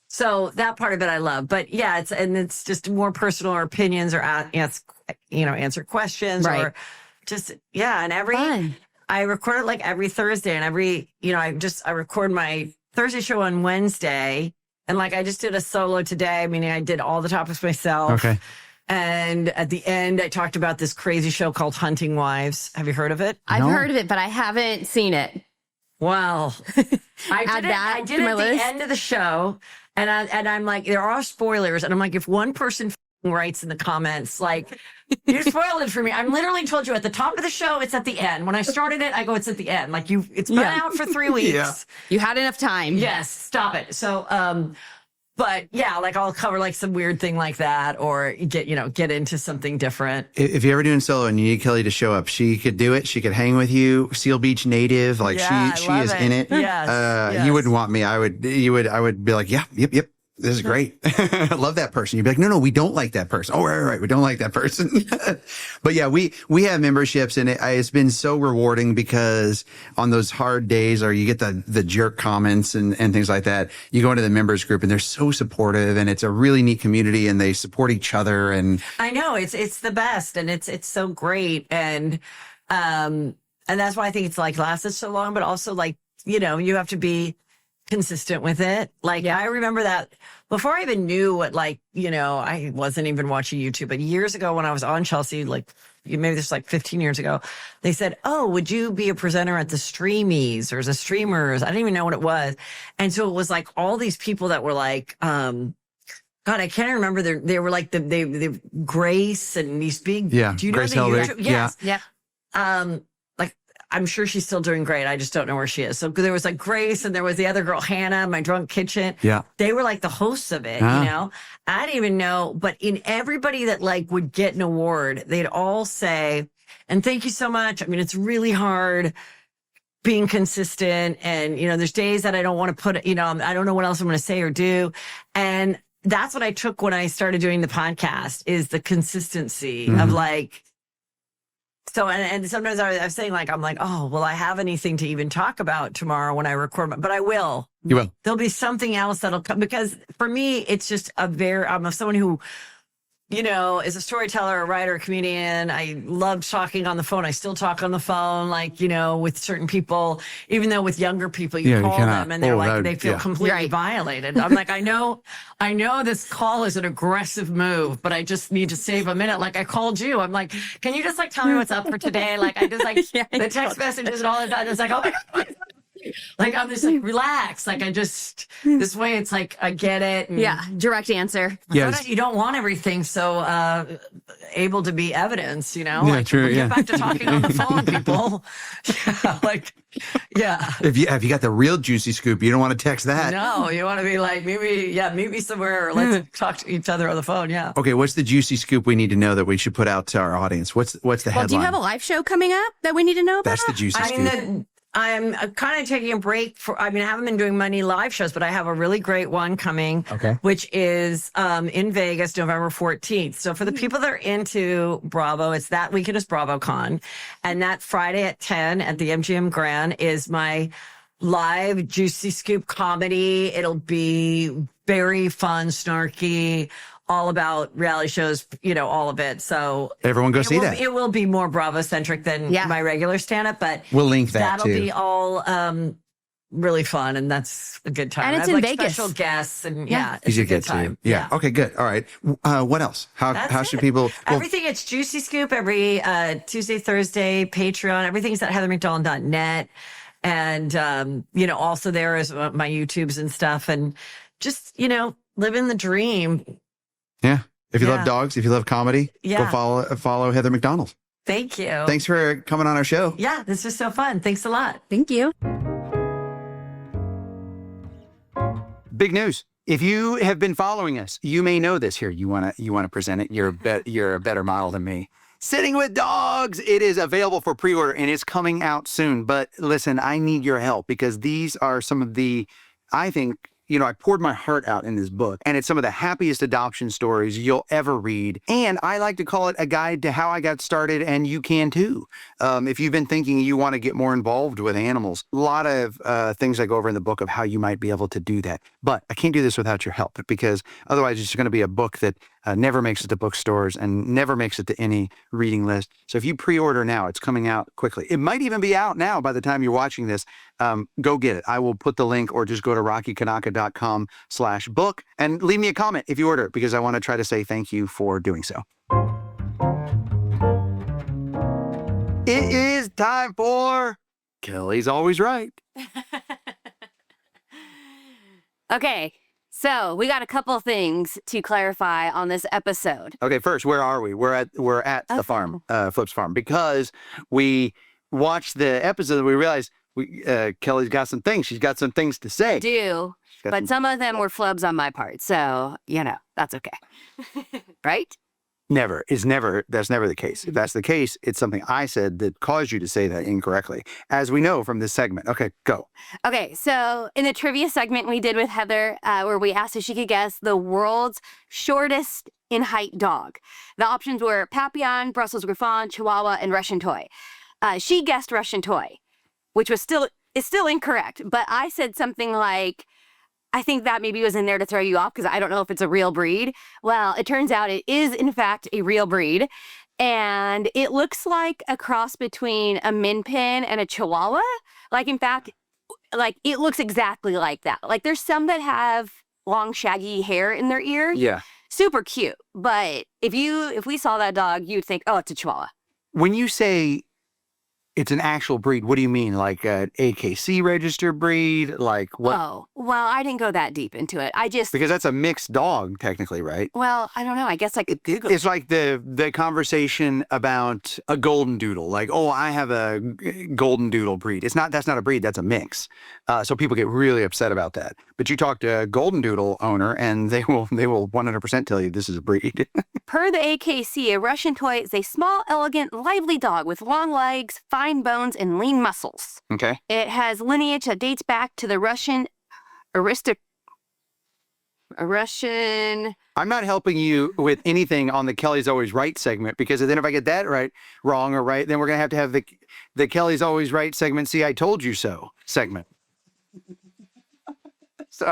so that part of it I love. But yeah, it's just more personal or opinions or answer questions or just, and I record it like every Thursday and I record my Thursday show on Wednesday. And like, I just did a solo today, meaning I did all the topics myself. Okay. And at the end, I talked about this crazy show called Hunting Wives. Have you heard of it? I've heard of it, but I haven't seen it. Well, I did it at the end of the show. And I'm like, there are spoilers. And I'm like, if one person writes in the comments, like, you spoiled it for me. I'm literally told you at the top of the show, it's at the end. When I started it, I go, it's at the end. Like it's been out for 3 weeks. Yeah. You had enough time. Yes, stop it. So, but yeah, like I'll cover like some weird thing like that or get into something different. If you're ever doing solo and you need Kelly to show up, she could do it. She could hang with you. Seal Beach native. Like she is in it. Yes. You wouldn't want me. I would be like, yep. This is great. I love that person. You'd be like, no, we don't like that person. Oh, right. We don't like that person. But yeah, we have memberships and it's been so rewarding because on those hard days or you get the jerk comments and things like that, you go into the members group and they're so supportive and it's a really neat community and they support each other. And I know it's the best and it's so great. And that's why I think it's like lasted so long, but also like, you have to be consistent with it. Like I remember that before I even knew what I wasn't even watching YouTube, but years ago when I was on Chelsea, like maybe this was like 15 years ago, they said, oh, would you be a presenter at the Streamies or the Streamers? I didn't even know what it was. And so it was like all these people that were like, God, I can't remember. They were like the Grace and these big, do you know Grace the Helbig. YouTube? Yes. Yeah. I'm sure she's still doing great. I just don't know where she is. So there was like Grace and there was the other girl, Hannah, My Drunk Kitchen. Yeah. They were like the hosts of it, I didn't even know. But in everybody that like would get an award, they'd all say, and thank you so much. I mean, it's really hard being consistent. And, there's days that I don't want to put, I don't know what else I'm going to say or do. And that's what I took when I started doing the podcast is the consistency of like, so, and sometimes I was saying like, I'm like, oh, will I have anything to even talk about tomorrow when I record? But I will. You will. There'll be something else that'll come because for me, it's just I'm someone who, is a storyteller, a writer, a comedian. I loved talking on the phone. I still talk on the phone, like, with certain people, even though with younger people, you call them and they're they feel completely violated. I'm like, I know this call is an aggressive move, but I just need to save a minute. Like I called you. I'm like, can you just like tell me what's up for today? Like I just like the text messages and all of that. It's like, oh my God. Like I'm just like relax. Like I just this way it's like I get it. And direct answer. Yes. You don't want everything so able to be evidence, Yeah, like, true. Get back to talking on the phone, people. If you got the real juicy scoop, you don't want to text that. No, you want to be like meet me somewhere or let's talk to each other on the phone. Yeah. Okay, what's the juicy scoop we need to know that we should put out to our audience? What's the headline? Do you have a live show coming up that we need to know about? That's the juicy scoop. I'm kind of taking a break I haven't been doing many live shows, but I have a really great one coming, which is in Vegas, November 14th. So for the people that are into Bravo, it's that weekend is BravoCon. And that Friday at 10 at the MGM Grand is my live Juicy Scoop comedy. It'll be very fun, snarky, all about reality shows, all of it. So everyone go see that. It will be more Bravo centric than my regular stand-up, but we'll link that that'll be all really fun, and that's a good time. And it's I have, in Vegas. Special guests, and it's easy a to get good time. to. Yeah. Okay. Good. All right. What else? How should people? Everything. It's Juicy Scoop every Tuesday, Thursday. Patreon. Everything's at heathermcdonald.net, and also there is my YouTubes and stuff, and just living the dream. Yeah. If you love dogs, if you love comedy, go follow Heather McDonald. Thank you. Thanks for coming on our show. Yeah, this was so fun. Thanks a lot. Thank you. Big news. If you have been following us, you may know this here. You want to present it. You're a better model than me. Sitting with Dogs. It is available for pre-order and it's coming out soon. But listen, I need your help because these are some of the, I think, I poured my heart out in this book, and it's some of the happiest adoption stories you'll ever read. And I like to call it a guide to how I got started, and you can too. If you've been thinking you want to get more involved with animals, a lot of things I go over in the book of how you might be able to do that. But I can't do this without your help because otherwise it's just going to be a book that never makes it to bookstores and never makes it to any reading list. So if you pre-order now, it's coming out quickly. It might even be out now by the time you're watching this. Go get it. I will put the link or just go to rockykanaka.com/book and leave me a comment if you order it because I want to try to say thank you for doing so. It is time for Kelly's Always Right. Okay, so we got a couple things to clarify on this episode. Okay, first, where are we? We're at the farm, Flip's farm, because we watched the episode and we realized Kelly's got some things. She's got some things to say. I do, but some of them were flubs on my part, so, that's okay. Right? That's never the case. If that's the case, it's something I said that caused you to say that incorrectly, as we know from this segment. Okay, go. Okay, so in the trivia segment we did with Heather, where we asked if she could guess the world's shortest in height dog. The options were Papillon, Brussels Griffon, Chihuahua, and Russian Toy. She guessed Russian Toy, which is still incorrect, but I said something like, I think that maybe was in there to throw you off because I don't know if it's a real breed. Well, it turns out it is, in fact, a real breed. And it looks like a cross between a Min Pin and a Chihuahua. In fact, it looks exactly like that. There's some that have long, shaggy hair in their ears. Yeah. Super cute. But if we saw that dog, you'd think, oh, it's a Chihuahua. When you say it's an actual breed, what do you mean? Like an AKC registered breed? Like what? Oh, well, I didn't go that deep into it. Because that's a mixed dog, technically, right? Well, I don't know. I guess I could Google it. It's like the conversation about a golden doodle. Like, oh, I have a golden doodle breed. That's not a breed, that's a mix. So people get really upset about that. But you talk to a golden doodle owner and they will 100% tell you this is a breed. Per the AKC, a Russian Toy is a small, elegant, lively dog with long legs, fine bones, and lean muscles. Okay. It has lineage that dates back to the Russian I'm not helping you with anything on the Kelly's Always Right segment because then if I get that wrong or right, then we're going to have the Kelly's Always Right segment, see, I told you so segment. So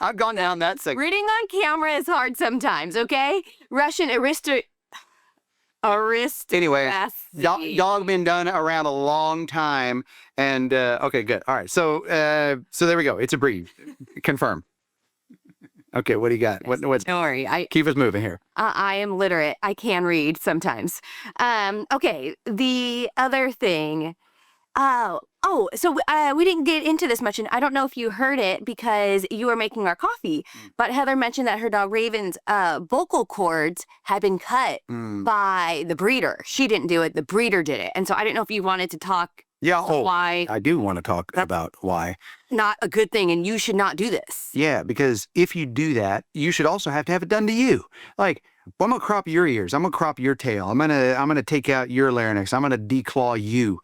I've gone down that segment. Reading on camera is hard sometimes, okay? Russian Anyway, dog been done around a long time, and okay, good. All right, so there we go. It's a breed, confirmed. Okay, what do you got? What? Don't worry, keep us moving here. I am literate. I can read sometimes. Okay, the other thing. So we didn't get into this much, and I don't know if you heard it because you were making our coffee, but Heather mentioned that her dog Raven's vocal cords had been cut by the breeder. She didn't do it, the breeder did it. And so I didn't know if you wanted to talk why. I do want to talk about why. Not a good thing, and you should not do this. Yeah, because if you do that, you should also have to have it done to you. Like, well, I'm gonna crop your ears, I'm gonna crop your tail, I'm gonna take out your larynx, I'm gonna declaw you.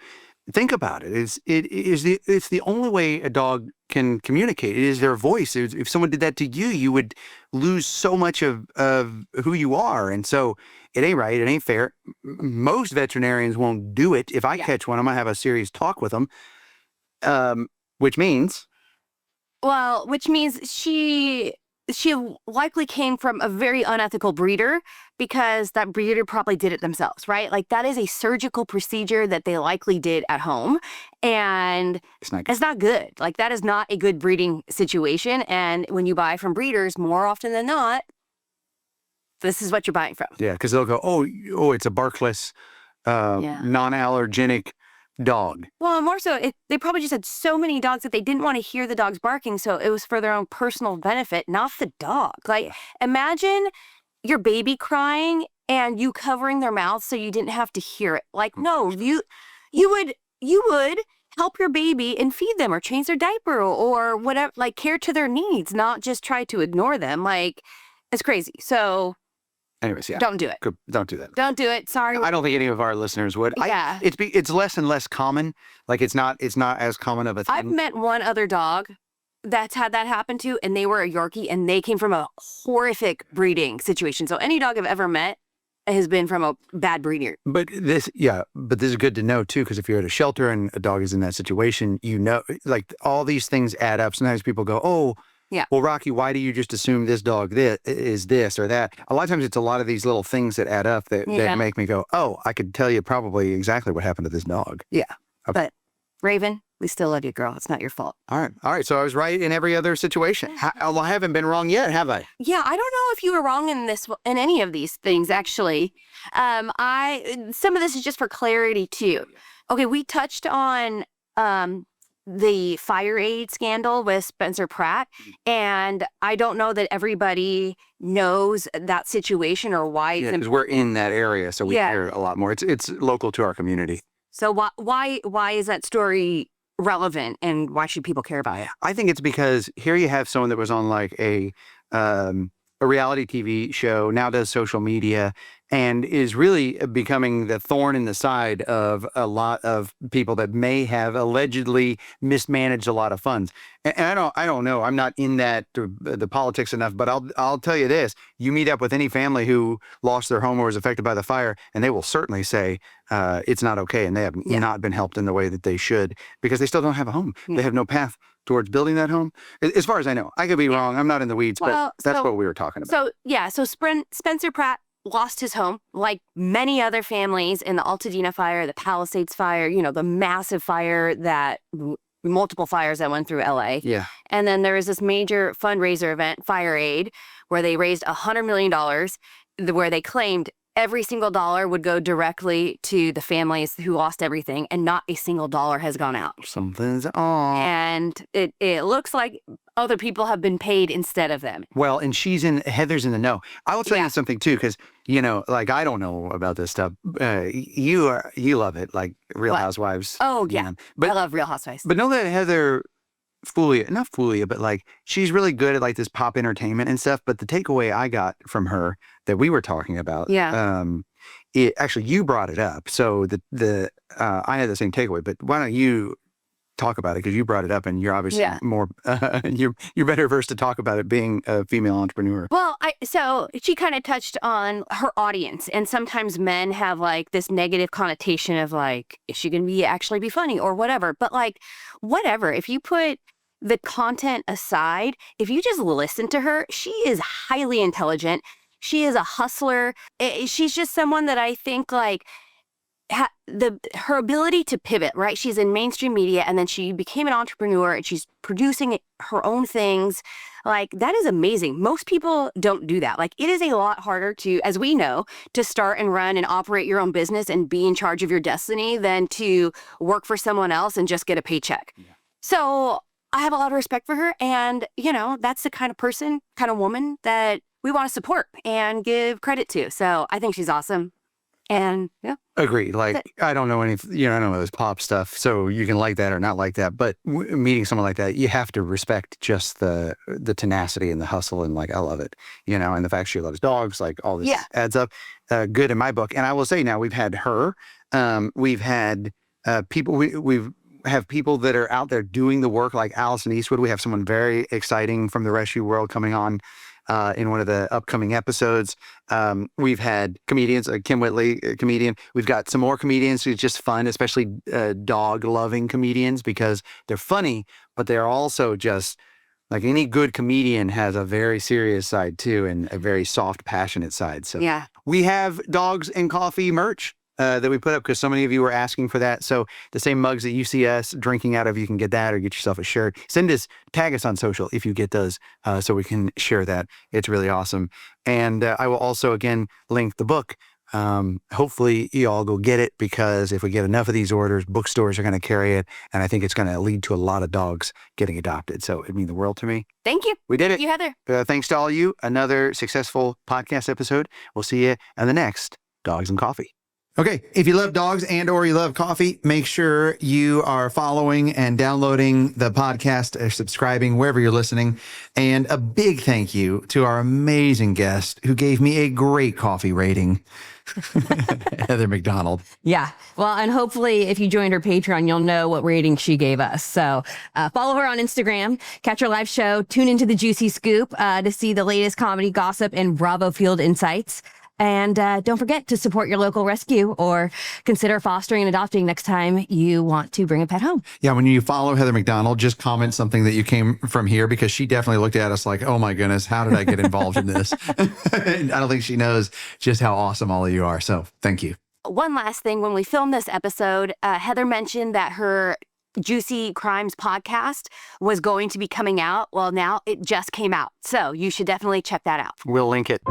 Think about it. It's the only way a dog can communicate. It is their voice. If someone did that to you, you would lose so much of who you are. And so it ain't right. It ain't fair. Most veterinarians won't do it. If I catch one, I'm going to have a serious talk with them, which means she likely came from a very unethical breeder because that breeder probably did it themselves, right? That is a surgical procedure that they likely did at home, and it's not good. That is not a good breeding situation. And when you buy from breeders, more often than not, this is what you're buying from. Yeah, because they'll go, oh, it's a barkless, non-allergenic dog. Well, more so, they probably just had so many dogs that they didn't want to hear the dogs barking, so it was for their own personal benefit, not the dog. Imagine your baby crying and you covering their mouth so you didn't have to hear it. No, you would help your baby and feed them or change their diaper or whatever, care to their needs, not just try to ignore them. It's crazy. So Anyways, yeah. Don't do it. Good. Don't do that. Don't do it. Sorry. I don't think any of our listeners would. Yeah. It's less and less common. Like it's not as common of a thing. I've met one other dog that's had that happen to, and they were a Yorkie, and they came from a horrific breeding situation. So any dog I've ever met has been from a bad breeder. But this is good to know too, because if you're at a shelter and a dog is in that situation, like all these things add up. Sometimes people go, oh, yeah. Well, Rocky, why do you just assume this dog is this or that? A lot of times it's a lot of these little things that add up that make me go, oh, I could tell you probably exactly what happened to this dog. Yeah. Okay. But Raven, we still love you, girl. It's not your fault. All right. So I was right in every other situation. I haven't been wrong yet, have I? Yeah, I don't know if you were wrong in any of these things, actually. Some of this is just for clarity, too. Okay, we touched on the fire aid scandal with Spencer Pratt, and I don't know that everybody knows that situation or why. Yeah, because we're in that area, so we hear a lot more. It's local to our community. So why is that story relevant, and why should people care about it? I think it's because here you have someone that was on like a reality TV show, now does social media, and is really becoming the thorn in the side of a lot of people that may have allegedly mismanaged a lot of funds. And I don't know. I'm not in that the politics enough, but I'll tell you this: you meet up with any family who lost their home or was affected by the fire, and they will certainly say it's not okay, and they have not been helped in the way that they should because they still don't have a home. They have no path towards building that home. As far as I know, I could be wrong. I'm not in the weeds, but that's what we were talking about. So Spencer Pratt lost his home, like many other families in the Altadena fire, the Palisades fire, the massive fire multiple fires that went through LA. Yeah. And then there was this major fundraiser event, Fire Aid, where they raised $100 million, where they claimed every single dollar would go directly to the families who lost everything, and not a single dollar has gone out. Something's on. And it looks like other people have been paid instead of them. Well, and Heather's in the know. I will tell you something too, because like I don't know about this stuff. You love it, like Real Housewives. Oh yeah, but I love Real Housewives. But know that Heather not Fulia, but like she's really good at like this pop entertainment and stuff. But the takeaway I got from her that we were talking about, actually you brought it up. So I had the same takeaway. But why don't you talk about it, because you brought it up and you're obviously more you're better versed to talk about it, being a female entrepreneur. Well, so she kind of touched on her audience, and sometimes men have like this negative connotation of like, is she going to actually be funny or whatever? But like, whatever, if you put the content aside, if you just listen to her, she is highly intelligent. She is a hustler. She's just someone that I think like her ability to pivot, right? She's in mainstream media, and then she became an entrepreneur, and she's producing her own things. Like, that is amazing. Most people don't do that. Like, it is a lot harder to, as we know, to start and run and operate your own business and be in charge of your destiny than to work for someone else and just get a paycheck. Yeah. So I have a lot of respect for her, and that's the kind of woman that we want to support and give credit to. So I think she's awesome. And agree. Like, I don't know I don't know this pop stuff, so you can like that or not like that. But meeting someone like that, you have to respect just the tenacity and the hustle, and like, I love it, and the fact she loves dogs, like all this adds up good in my book. And I will say now, we've had her, we've had people, we've have people that are out there doing the work, like Allison Eastwood. We have someone very exciting from the rescue world coming on in one of the upcoming episodes. We've had comedians, Kim Whitley, a comedian. We've got some more comedians who's just fun, especially dog-loving comedians, because they're funny, but they're also just, like any good comedian has a very serious side too, and a very soft, passionate side. So we have Dogs and Coffee merch that we put up, because so many of you were asking for that. So the same mugs that you see us drinking out of, you can get that, or get yourself a shirt. Tag us on social if you get those, so we can share that. It's really awesome. And I will also, again, link the book. Hopefully you all go get it, because if we get enough of these orders, bookstores are going to carry it. And I think it's going to lead to a lot of dogs getting adopted. So it'd mean the world to me. Thank you. We did it. Thank you, Heather. Thanks to all of you. Another successful podcast episode. We'll see you on the next Dogs and Coffee. Okay, if you love dogs and or you love coffee, make sure you are following and downloading the podcast or subscribing wherever you're listening. And a big thank you to our amazing guest who gave me a great coffee rating, Heather McDonald. Yeah. Well, and hopefully if you joined her Patreon, you'll know what rating she gave us. So follow her on Instagram, catch her live show, tune into the Juicy Scoop to see the latest comedy gossip and Bravo Field insights. And don't forget to support your local rescue or consider fostering and adopting next time you want to bring a pet home. Yeah, when you follow Heather McDonald, just comment something that you came from here, because she definitely looked at us like, oh my goodness, how did I get involved in this? I don't think she knows just how awesome all of you are. So thank you. One last thing. When we filmed this episode, Heather mentioned that her Juicy Crimes podcast was going to be coming out. Well, now it just came out. So you should definitely check that out. We'll link it.